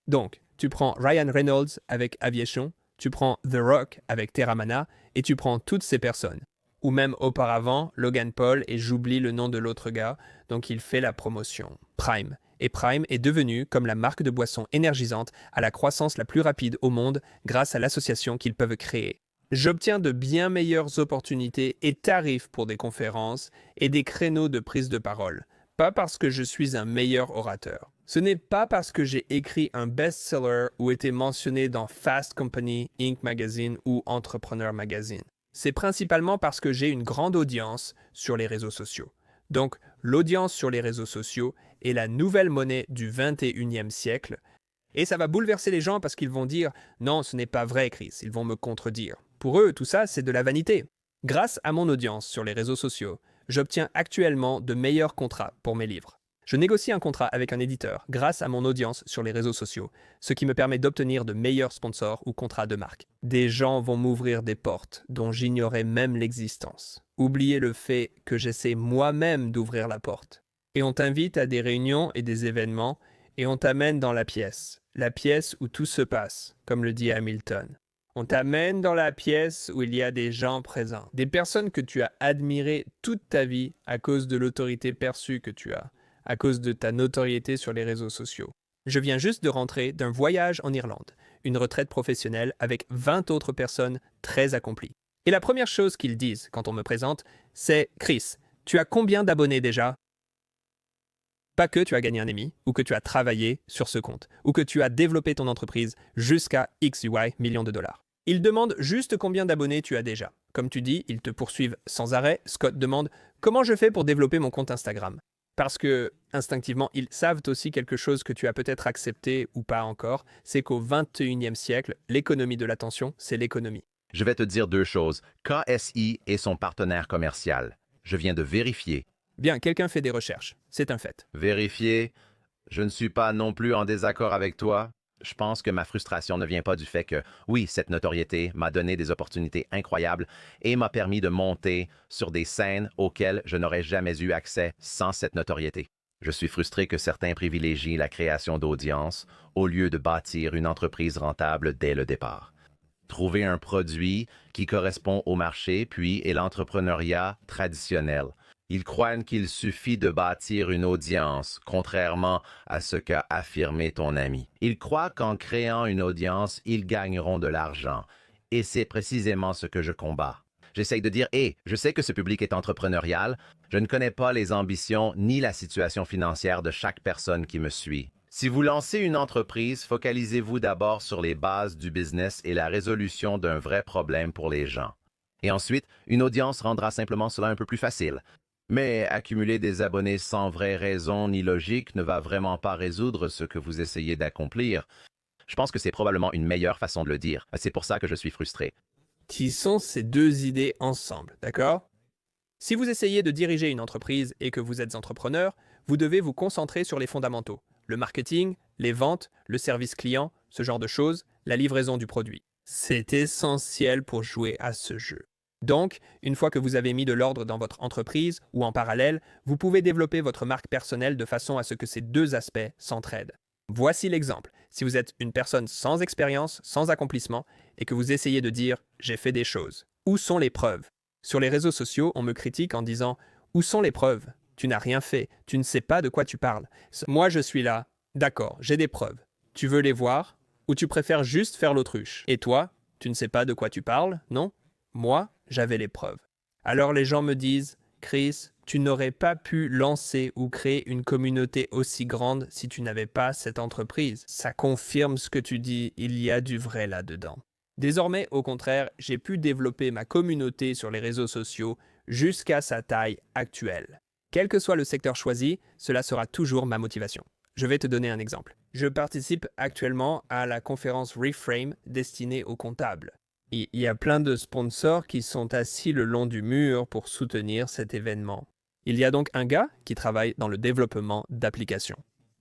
Donc, tu prends Ryan Reynolds avec Aviation, tu prends The Rock avec Terramana, et tu prends toutes ces personnes. Ou même auparavant, Logan Paul, et j'oublie le nom de l'autre gars, donc il fait la promotion. Prime. Et Prime est devenu comme la marque de boissons énergisantes à la croissance la plus rapide au monde grâce à l'association qu'ils peuvent créer. J'obtiens de bien meilleures opportunités et tarifs pour des conférences et des créneaux de prise de parole. Pas parce que je suis un meilleur orateur. Ce n'est pas parce que j'ai écrit un best-seller ou été mentionné dans Fast Company, Inc. Magazine ou Entrepreneur Magazine. C'est principalement parce que j'ai une grande audience sur les réseaux sociaux. Donc, l'audience sur les réseaux sociaux est la nouvelle monnaie du 21e siècle. Et ça va bouleverser les gens parce qu'ils vont dire « Non, ce n'est pas vrai, Chris. » Ils vont me contredire. Pour eux, tout ça, c'est de la vanité. Grâce à mon audience sur les réseaux sociaux, j'obtiens actuellement de meilleurs contrats pour mes livres. Je négocie un contrat avec un éditeur grâce à mon audience sur les réseaux sociaux, ce qui me permet d'obtenir de meilleurs sponsors ou contrats de marque. Des gens vont m'ouvrir des portes dont j'ignorais même l'existence. Oubliez le fait que j'essaie moi-même d'ouvrir la porte. Et on t'invite à des réunions et des événements et on t'amène dans la pièce où tout se passe, comme le dit Hamilton. On t'amène dans la pièce où il y a des gens présents, des personnes que tu as admirées toute ta vie à cause de l'autorité perçue que tu as, à cause de ta notoriété sur les réseaux sociaux. Je viens juste de rentrer d'un voyage en Irlande, une retraite professionnelle avec 20 autres personnes très accomplies. Et la première chose qu'ils disent quand on me présente, c'est « Chris, tu as combien d'abonnés déjà ?» Pas que tu as gagné un Emmy, ou que tu as travaillé sur ce compte, ou que tu as développé ton entreprise jusqu'à X ou Y millions de dollars. Ils demandent juste combien d'abonnés tu as déjà. Comme tu dis, ils te poursuivent sans arrêt. Scott demande « Comment je fais pour développer mon compte Instagram ?» Parce que, instinctivement, ils savent aussi quelque chose que tu as peut-être accepté ou pas encore, c'est qu'au 21e siècle, l'économie de l'attention, c'est l'économie. Je vais te dire deux choses. KSI est son partenaire commercial. Je viens de vérifier. Bien, quelqu'un fait des recherches, c'est un fait. Vérifier, je ne suis pas non plus en désaccord avec toi. Je pense que ma frustration ne vient pas du fait que, oui, cette notoriété m'a donné des opportunités incroyables et m'a permis de monter sur des scènes auxquelles je n'aurais jamais eu accès sans cette notoriété. Je suis frustré que certains privilégient la création d'audience au lieu de bâtir une entreprise rentable dès le départ. Trouver un produit qui correspond au marché, puis est l'entrepreneuriat traditionnel. Ils croient qu'il suffit de bâtir une audience, contrairement à ce qu'a affirmé ton ami. Ils croient qu'en créant une audience, ils gagneront de l'argent. Et c'est précisément ce que je combats. J'essaye de dire, je sais que ce public est entrepreneurial, je ne connais pas les ambitions ni la situation financière de chaque personne qui me suit. Si vous lancez une entreprise, focalisez-vous d'abord sur les bases du business et la résolution d'un vrai problème pour les gens. Et ensuite, une audience rendra simplement cela un peu plus facile. Mais accumuler des abonnés sans vraie raison ni logique ne va vraiment pas résoudre ce que vous essayez d'accomplir. Je pense que c'est probablement une meilleure façon de le dire. C'est pour ça que je suis frustré. Qui sont ces deux idées ensemble, d'accord? Si vous essayez de diriger une entreprise et que vous êtes entrepreneur, vous devez vous concentrer sur les fondamentaux. Le marketing, les ventes, le service client, ce genre de choses, la livraison du produit. C'est essentiel pour jouer à ce jeu. Donc, une fois que vous avez mis de l'ordre dans votre entreprise ou en parallèle, vous pouvez développer votre marque personnelle de façon à ce que ces deux aspects s'entraident. Voici l'exemple. Si vous êtes une personne sans expérience, sans accomplissement, et que vous essayez de dire « j'ai fait des choses », où sont les preuves? Sur les réseaux sociaux, on me critique en disant « où sont les preuves? Tu n'as rien fait, tu ne sais pas de quoi tu parles. » Moi, je suis là. D'accord, j'ai des preuves. Tu veux les voir? Ou tu préfères juste faire l'autruche? Et toi, tu ne sais pas de quoi tu parles, non? Moi, j'avais les preuves. Alors les gens me disent « Chris, tu n'aurais pas pu lancer ou créer une communauté aussi grande si tu n'avais pas cette entreprise. » Ça confirme ce que tu dis, il y a du vrai là-dedans. Désormais, au contraire, j'ai pu développer ma communauté sur les réseaux sociaux jusqu'à sa taille actuelle. Quel que soit le secteur choisi, cela sera toujours ma motivation. Je vais te donner un exemple. Je participe actuellement à la conférence Reframe destinée aux comptables. Il y a plein de sponsors qui sont assis le long du mur pour soutenir cet événement. Il y a donc un gars qui travaille dans le développement d'applications.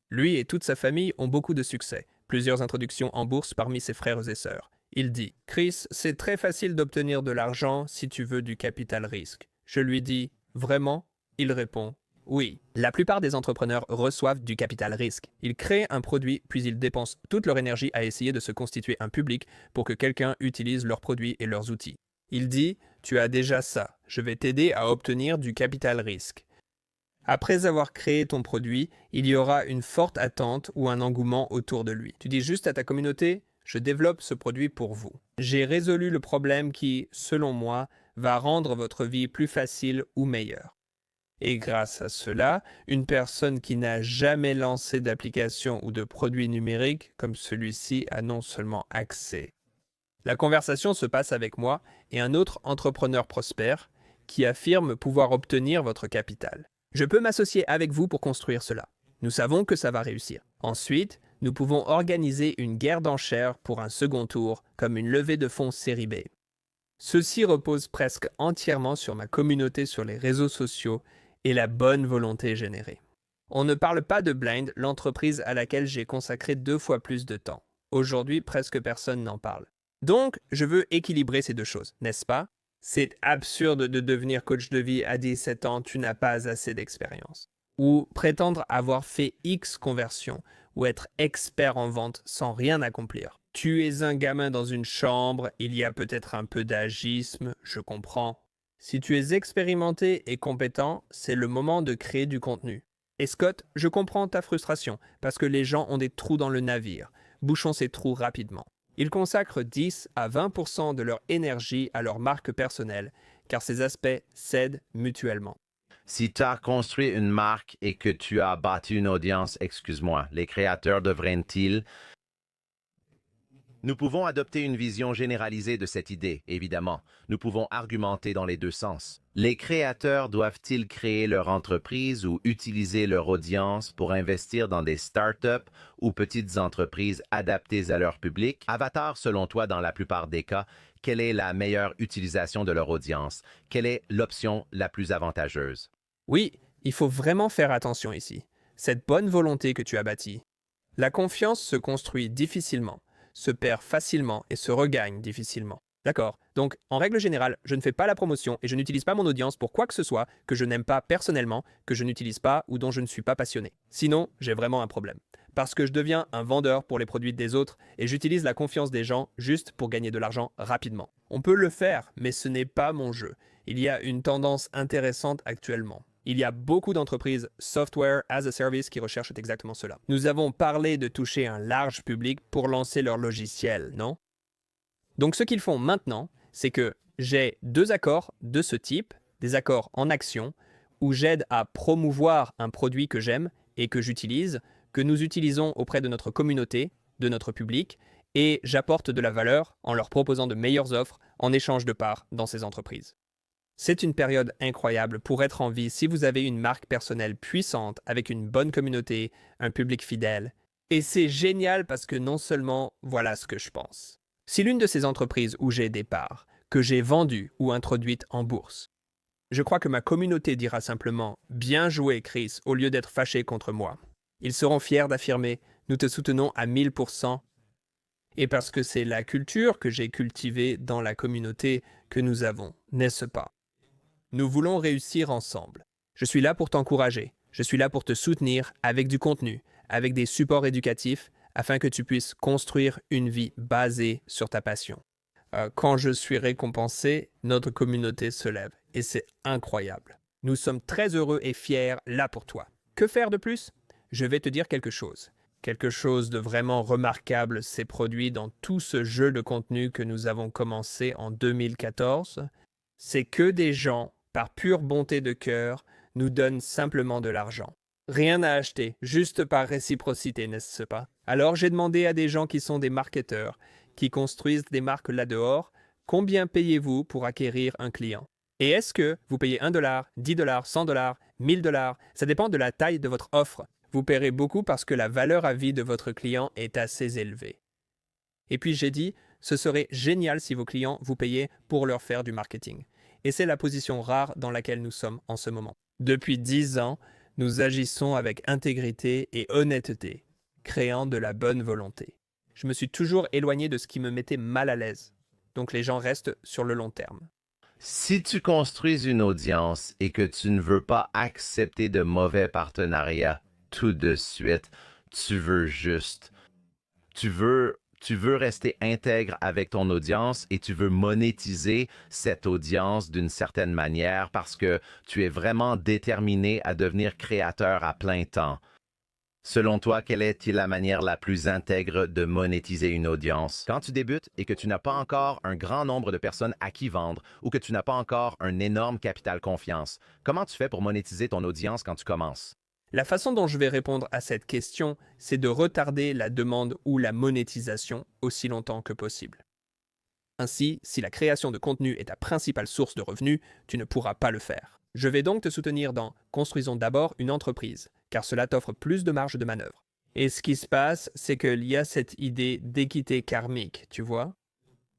Lui et toute sa famille ont beaucoup de succès, plusieurs introductions en bourse parmi ses frères et sœurs. Il dit « Chris, c'est très facile d'obtenir de l'argent si tu veux du capital risque. » Je lui dis « Vraiment ?» Il répond « Oui. » La plupart des entrepreneurs reçoivent du capital risque. Ils créent un produit, puis ils dépensent toute leur énergie à essayer de se constituer un public pour que quelqu'un utilise leurs produits et leurs outils. Il dit « Tu as déjà ça. Je vais t'aider à obtenir du capital risque. » Après avoir créé ton produit, il y aura une forte attente ou un engouement autour de lui. Tu dis juste à ta communauté « Je développe ce produit pour vous. J'ai résolu le problème qui, selon moi, va rendre votre vie plus facile ou meilleure. » Et grâce à cela, une personne qui n'a jamais lancé d'application ou de produit numérique comme celui-ci a non seulement accès. La conversation se passe avec moi et un autre entrepreneur prospère qui affirme pouvoir obtenir votre capital. Je peux m'associer avec vous pour construire cela. Nous savons que ça va réussir. Ensuite, nous pouvons organiser une guerre d'enchères pour un second tour, comme une levée de fonds série B. Ceci repose presque entièrement sur ma communauté sur les réseaux sociaux et la bonne volonté générée. On ne parle pas de Blind, l'entreprise à laquelle j'ai consacré 2 fois plus de temps. Aujourd'hui, presque personne n'en parle. Donc, je veux équilibrer ces deux choses, n'est-ce pas? C'est absurde de devenir coach de vie à 17 ans, tu n'as pas assez d'expérience. Ou prétendre avoir fait X conversions, ou être expert en vente sans rien accomplir. Tu es un gamin dans une chambre, il y a peut-être un peu d'agisme, je comprends. Si tu es expérimenté et compétent, c'est le moment de créer du contenu. Et Scott, je comprends ta frustration, parce que les gens ont des trous dans le navire. Bouchons ces trous rapidement. Ils consacrent 10 à 20% de leur énergie à leur marque personnelle, car ces aspects s'aident mutuellement. Si tu as construit une marque et que tu as bâti une audience, excuse-moi, les créateurs devraient-ils Nous pouvons adopter une vision généralisée de cette idée, évidemment. Nous pouvons argumenter dans les deux sens. Les créateurs doivent-ils créer leur entreprise ou utiliser leur audience pour investir dans des startups ou petites entreprises adaptées à leur public? Avatar, selon toi, dans la plupart des cas, quelle est la meilleure utilisation de leur audience? Quelle est l'option la plus avantageuse? Oui, il faut vraiment faire attention ici. Cette bonne volonté que tu as bâtie. La confiance se construit difficilement, se perd facilement et se regagne difficilement. D'accord. Donc, en règle générale, je ne fais pas la promotion et je n'utilise pas mon audience pour quoi que ce soit que je n'aime pas personnellement, que je n'utilise pas ou dont je ne suis pas passionné. Sinon, j'ai vraiment un problème. Parce que je deviens un vendeur pour les produits des autres et j'utilise la confiance des gens juste pour gagner de l'argent rapidement. On peut le faire, mais ce n'est pas mon jeu. Il y a une tendance intéressante actuellement. Il y a beaucoup d'entreprises software as a service qui recherchent exactement cela. Nous avons parlé de toucher un large public pour lancer leur logiciel, non? Donc ce qu'ils font maintenant, c'est que j'ai 2 accords de ce type, des accords en action, où j'aide à promouvoir un produit que j'aime et que j'utilise, que nous utilisons auprès de notre communauté, de notre public, et j'apporte de la valeur en leur proposant de meilleures offres en échange de parts dans ces entreprises. C'est une période incroyable pour être en vie si vous avez une marque personnelle puissante avec une bonne communauté, un public fidèle. Et c'est génial parce que non seulement voilà ce que je pense. Si l'une de ces entreprises où j'ai des parts, que j'ai vendues ou introduites en bourse, je crois que ma communauté dira simplement « Bien joué Chris » au lieu d'être fâché contre moi. Ils seront fiers d'affirmer « Nous te soutenons à 1000%. » Et parce que c'est la culture que j'ai cultivée dans la communauté que nous avons, n'est-ce pas? Nous voulons réussir ensemble. Je suis là pour t'encourager. Je suis là pour te soutenir avec du contenu, avec des supports éducatifs, afin que tu puisses construire une vie basée sur ta passion. Quand je suis récompensé, notre communauté se lève. Et c'est incroyable. Nous sommes très heureux et fiers là pour toi. Que faire de plus? Je vais te dire quelque chose. Quelque chose de vraiment remarquable s'est produit dans tout ce jeu de contenu que nous avons commencé en 2014. C'est que des gens, par pure bonté de cœur, nous donnent simplement de l'argent. Rien à acheter, juste par réciprocité, n'est-ce pas? Alors j'ai demandé à des gens qui sont des marketeurs, qui construisent des marques là-dehors, combien payez-vous pour acquérir un client? Et est-ce que vous payez $1, $10, $100, $1000? Ça dépend de la taille de votre offre. Vous paierez beaucoup parce que la valeur à vie de votre client est assez élevée. Et puis j'ai dit, ce serait génial si vos clients vous payaient pour leur faire du marketing. Et c'est la position rare dans laquelle nous sommes en ce moment. Depuis 10 ans, nous agissons avec intégrité et honnêteté, créant de la bonne volonté. Je me suis toujours éloigné de ce qui me mettait mal à l'aise. Donc les gens restent sur le long terme. Si tu construis une audience et que tu ne veux pas accepter de mauvais partenariats tout de suite, tu veux juste... Tu veux rester intègre avec ton audience et tu veux monétiser cette audience d'une certaine manière parce que tu es vraiment déterminé à devenir créateur à plein temps. Selon toi, quelle est la manière la plus intègre de monétiser une audience? Quand tu débutes et que tu n'as pas encore un grand nombre de personnes à qui vendre ou que tu n'as pas encore un énorme capital confiance, comment tu fais pour monétiser ton audience quand tu commences? La façon dont je vais répondre à cette question, c'est de retarder la demande ou la monétisation aussi longtemps que possible. Ainsi, si la création de contenu est ta principale source de revenus, tu ne pourras pas le faire. Je vais donc te soutenir dans « Construisons d'abord une entreprise », car cela t'offre plus de marge de manœuvre. Et ce qui se passe, c'est qu'il y a cette idée d'équité karmique, tu vois?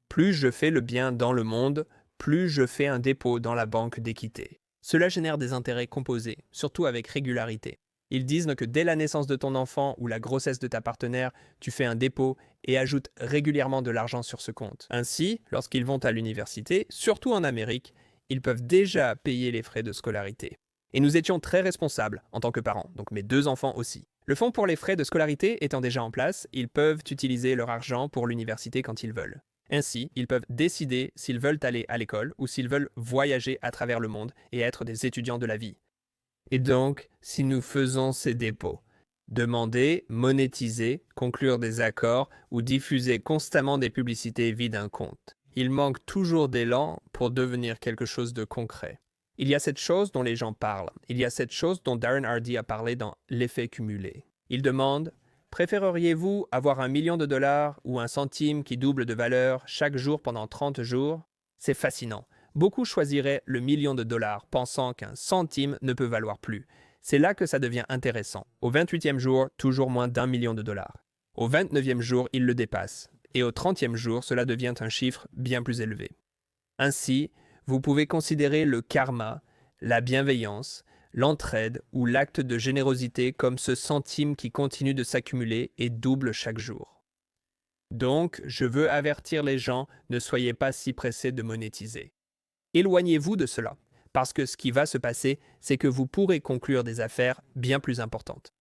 Plus je fais le bien dans le monde, plus je fais un dépôt dans la banque d'équité. Cela génère des intérêts composés, surtout avec régularité. Ils disent que dès la naissance de ton enfant ou la grossesse de ta partenaire, tu fais un dépôt et ajoutes régulièrement de l'argent sur ce compte. Ainsi, lorsqu'ils vont à l'université, surtout en Amérique, ils peuvent déjà payer les frais de scolarité. Et nous étions très responsables en tant que parents, donc mes 2 enfants aussi. Le fonds pour les frais de scolarité étant déjà en place, ils peuvent utiliser leur argent pour l'université quand ils veulent. Ainsi, ils peuvent décider s'ils veulent aller à l'école ou s'ils veulent voyager à travers le monde et être des étudiants de la vie. Et donc, si nous faisons ces dépôts, demander, monétiser, conclure des accords ou diffuser constamment des publicités vides d'un compte, il manque toujours d'élan pour devenir quelque chose de concret. Il y a cette chose dont les gens parlent. Il y a cette chose dont Darren Hardy a parlé dans L'effet cumulé. Il demande Préféreriez-vous avoir 1 million de dollars ou un centime qui double de valeur chaque jour pendant 30 jours? C'est fascinant. Beaucoup choisiraient le 1 million de dollars, pensant qu'un centime ne peut valoir plus. C'est là que ça devient intéressant. Au 28e jour, toujours moins d'1 million de dollars. Au 29e jour, il le dépasse. Et au 30e jour, cela devient un chiffre bien plus élevé. Ainsi, vous pouvez considérer le karma, la bienveillance, l'entraide ou l'acte de générosité comme ce centime qui continue de s'accumuler et double chaque jour. Donc, je veux avertir les gens, ne soyez pas si pressés de monétiser. Éloignez-vous de cela, parce que ce qui va se passer, c'est que vous pourrez conclure des affaires bien plus importantes.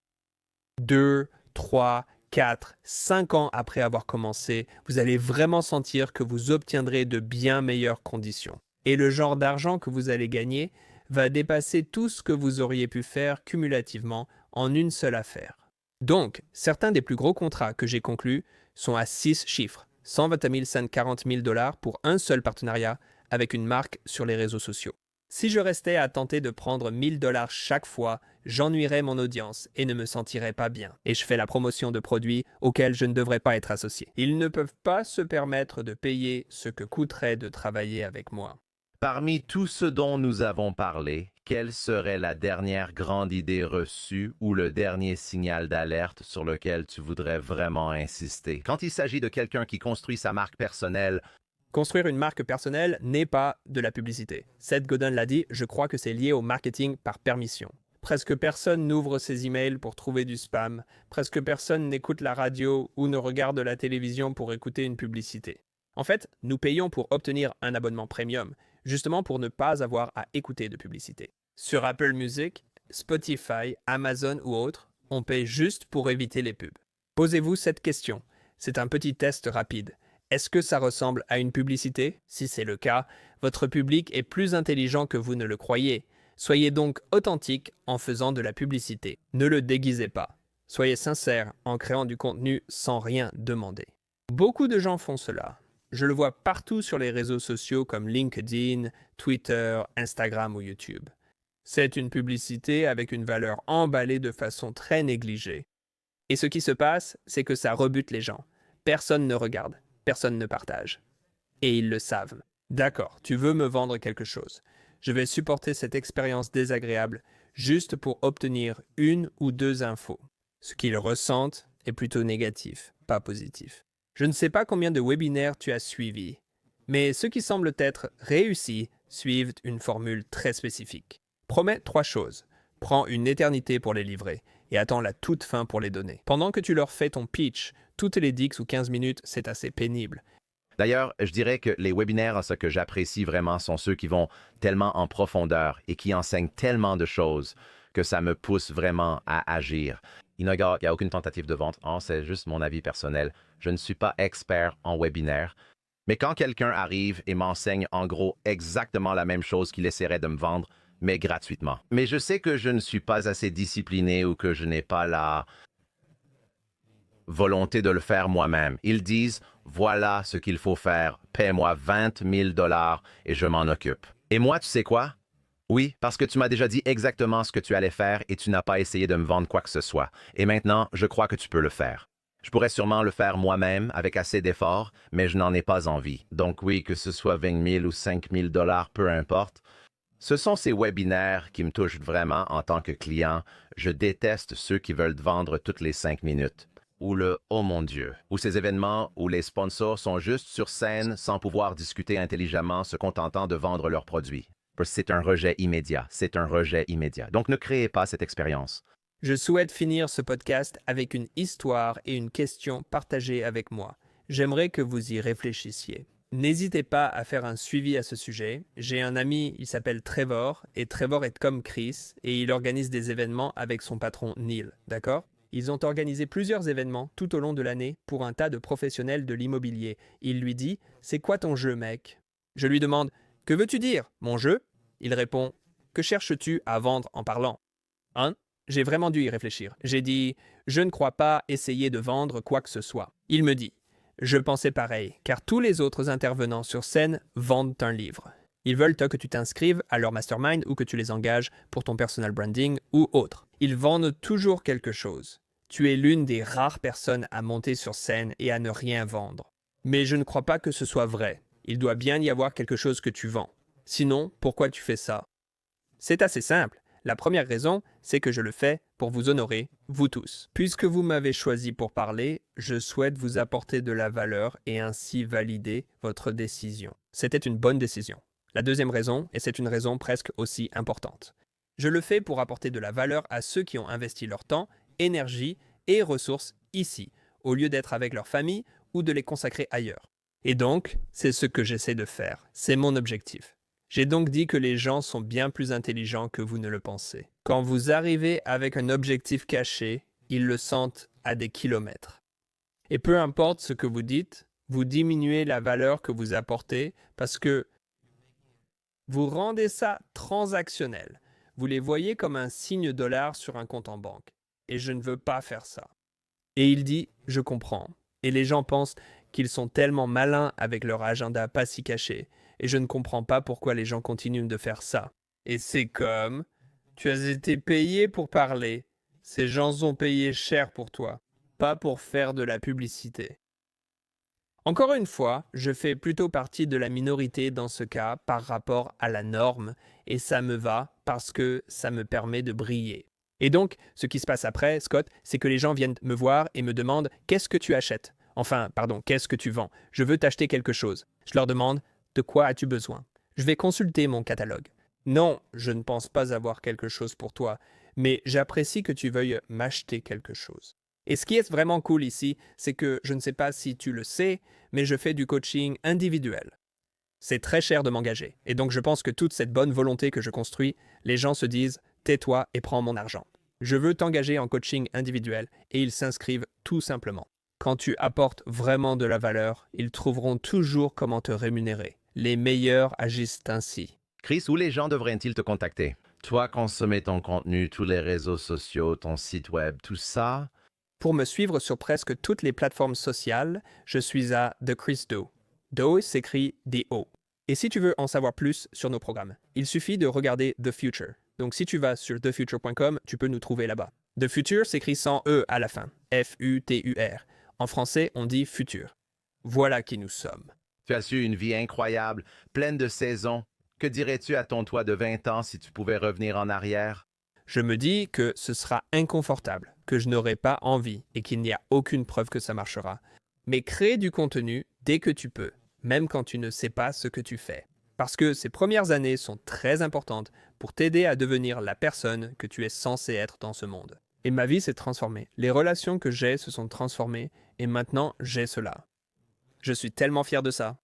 2, 3, 4, 5 ans après avoir commencé, vous allez vraiment sentir que vous obtiendrez de bien meilleures conditions. Et le genre d'argent que vous allez gagner va dépasser tout ce que vous auriez pu faire cumulativement en une seule affaire. Donc, certains des plus gros contrats que j'ai conclus sont à 6 chiffres, 120 140 000 dollars pour un seul partenariat avec une marque sur les réseaux sociaux. Si je restais à tenter de prendre 1000 dollars chaque fois, j'ennuierais mon audience et ne me sentirais pas bien. Et je fais la promotion de produits auxquels je ne devrais pas être associé. Ils ne peuvent pas se permettre de payer ce que coûterait de travailler avec moi. Parmi tout ce dont nous avons parlé, quelle serait la dernière grande idée reçue ou le dernier signal d'alerte sur lequel tu voudrais vraiment insister? Quand il s'agit de quelqu'un qui construit sa marque personnelle, Construire une marque personnelle n'est pas de la publicité. Seth Godin l'a dit, je crois que c'est lié au marketing par permission. Presque personne n'ouvre ses emails pour trouver du spam. Presque personne n'écoute la radio ou ne regarde la télévision pour écouter une publicité. En fait, nous payons pour obtenir un abonnement premium, justement pour ne pas avoir à écouter de publicité. Sur Apple Music, Spotify, Amazon ou autres, on paye juste pour éviter les pubs. Posez-vous cette question. C'est un petit test rapide. Est-ce que ça ressemble à une publicité? Si c'est le cas, votre public est plus intelligent que vous ne le croyez. Soyez donc authentique en faisant de la publicité. Ne le déguisez pas. Soyez sincère en créant du contenu sans rien demander. Beaucoup de gens font cela. Je le vois partout sur les réseaux sociaux comme LinkedIn, Twitter, Instagram ou YouTube. C'est une publicité avec une valeur emballée de façon très négligée. Et ce qui se passe, c'est que ça rebute les gens. Personne ne regarde. Personne ne partage. Et ils le savent. D'accord, tu veux me vendre quelque chose. Je vais supporter cette expérience désagréable juste pour obtenir 1 ou 2 infos. Ce qu'ils ressentent est plutôt négatif, pas positif. Je ne sais pas combien de webinaires tu as suivis, mais ceux qui semblent être réussis suivent une formule très spécifique. Promets 3 choses. Prends une éternité pour les livrer et attends la toute fin pour les donner. Pendant que tu leur fais ton pitch, toutes les 10 ou 15 minutes, c'est assez pénible. d'ailleurs, je dirais que les webinaires, ce que j'apprécie vraiment, sont ceux qui vont tellement en profondeur et qui enseignent tellement de choses que ça me pousse vraiment à agir. Il n'y a aucune tentative de vente, c'est juste mon avis personnel. Je ne suis pas expert en webinaire, mais quand quelqu'un arrive et m'enseigne en gros exactement la même chose qu'il essaierait de me vendre, mais gratuitement. Mais je sais que je ne suis pas assez discipliné ou que je n'ai pas la volonté de le faire moi-même. Ils disent, voilà ce qu'il faut faire, paie-moi 20 000 dollars et je m'en occupe. Et moi, tu sais quoi? Oui, parce que tu m'as déjà dit exactement ce que tu allais faire et tu n'as pas essayé de me vendre quoi que ce soit. Et maintenant, je crois que tu peux le faire. Je pourrais sûrement le faire moi-même avec assez d'efforts, mais je n'en ai pas envie. Donc oui, que ce soit 20 000 ou 5 000 dollars, peu importe. Ce sont ces webinaires qui me touchent vraiment en tant que client. Je déteste ceux qui veulent te vendre toutes les 5 minutes. Ou le « oh mon Dieu », ou ces événements où les sponsors sont juste sur scène sans pouvoir discuter intelligemment, se contentant de vendre leurs produits. C'est un rejet immédiat, c'est un rejet immédiat. Donc ne créez pas cette expérience. Je souhaite finir ce podcast avec une histoire et une question partagée avec moi. J'aimerais que vous y réfléchissiez. N'hésitez pas à faire un suivi à ce sujet. J'ai un ami, il s'appelle Trevor, et Trevor est comme Chris, et il organise des événements avec son patron Neil, d'accord? Ils ont organisé plusieurs événements tout au long de l'année pour un tas de professionnels de l'immobilier. Il lui dit « C'est quoi ton jeu, mec ?» Je lui demande « Que veux-tu dire, mon jeu ?» Il répond « Que cherches-tu à vendre en parlant ?» Hein? J'ai vraiment dû y réfléchir. J'ai dit « Je ne crois pas essayer de vendre quoi que ce soit. » Il me dit « Je pensais pareil, car tous les autres intervenants sur scène vendent un livre. Ils veulent que tu t'inscrives à leur mastermind ou que tu les engages pour ton personal branding ou autre. Ils vendent toujours quelque chose. Tu es l'une des rares personnes à monter sur scène et à ne rien vendre. Mais je ne crois pas que ce soit vrai. Il doit bien y avoir quelque chose que tu vends. Sinon, pourquoi tu fais ça? C'est assez simple. La première raison, c'est que je le fais pour vous honorer, vous tous. Puisque vous m'avez choisi pour parler, je souhaite vous apporter de la valeur et ainsi valider votre décision. C'était une bonne décision. La deuxième raison, et c'est une raison presque aussi importante. Je le fais pour apporter de la valeur à ceux qui ont investi leur temps, énergie et ressources ici, au lieu d'être avec leur famille ou de les consacrer ailleurs. Et donc, c'est ce que j'essaie de faire. C'est mon objectif. J'ai donc dit que les gens sont bien plus intelligents que vous ne le pensez. Quand vous arrivez avec un objectif caché, ils le sentent à des kilomètres. Et peu importe ce que vous dites, vous diminuez la valeur que vous apportez parce que vous rendez ça transactionnel. Vous les voyez comme un signe dollar sur un compte en banque. Et je ne veux pas faire ça. Et il dit, je comprends. Et les gens pensent qu'ils sont tellement malins avec leur agenda pas si caché. Et je ne comprends pas pourquoi les gens continuent de faire ça. Et c'est comme, tu as été payé pour parler. Ces gens ont payé cher pour toi, pas pour faire de la publicité. Encore une fois, je fais plutôt partie de la minorité dans ce cas par rapport à la norme, et ça me va parce que ça me permet de briller. Et donc, ce qui se passe après, Scott, c'est que les gens viennent me voir et me demandent « Qu'est-ce que tu achètes ?» Enfin, pardon, « Qu'est-ce que tu vends ?» Je veux t'acheter quelque chose. Je leur demande « De quoi as-tu besoin ?» Je vais consulter mon catalogue. Non, je ne pense pas avoir quelque chose pour toi, mais j'apprécie que tu veuilles m'acheter quelque chose. Et ce qui est vraiment cool ici, c'est que je ne sais pas si tu le sais, mais je fais du coaching individuel. C'est très cher de m'engager, et donc je pense que toute cette bonne volonté que je construis, les gens se disent « tais-toi et prends mon argent ». Je veux t'engager en coaching individuel, et ils s'inscrivent tout simplement. Quand tu apportes vraiment de la valeur, ils trouveront toujours comment te rémunérer. Les meilleurs agissent ainsi. Chris, où les gens devraient-ils te contacter? Toi, consommer ton contenu, tous les réseaux sociaux, ton site web, tout ça? Pour me suivre sur presque toutes les plateformes sociales, je suis à The Chris Do. Do s'écrit D-O. Et si tu veux en savoir plus sur nos programmes, il suffit de regarder The Futur. Donc si tu vas sur thefutur.com, tu peux nous trouver là-bas. The Futur s'écrit sans E à la fin. F-U-T-U-R. En français, on dit futur. Voilà qui nous sommes. Tu as eu une vie incroyable, pleine de saisons. Que dirais-tu à ton toi de 20 ans si tu pouvais revenir en arrière? Je me dis que ce sera inconfortable, que je n'aurai pas envie et qu'il n'y a aucune preuve que ça marchera. Mais crée du contenu dès que tu peux, même quand tu ne sais pas ce que tu fais. Parce que ces premières années sont très importantes pour t'aider à devenir la personne que tu es censé être dans ce monde. Et ma vie s'est transformée. Les relations que j'ai se sont transformées et maintenant j'ai cela. Je suis tellement fier de ça.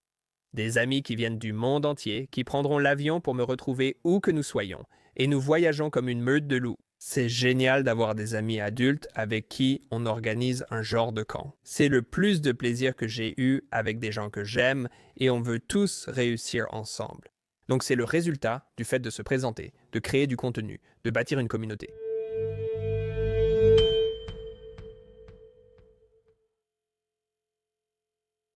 Des amis qui viennent du monde entier, qui prendront l'avion pour me retrouver où que nous soyons, et nous voyageons comme une meute de loups. C'est génial d'avoir des amis adultes avec qui on organise un genre de camp. C'est le plus de plaisir que j'ai eu avec des gens que j'aime, et on veut tous réussir ensemble. Donc c'est le résultat du fait de se présenter, de créer du contenu, de bâtir une communauté.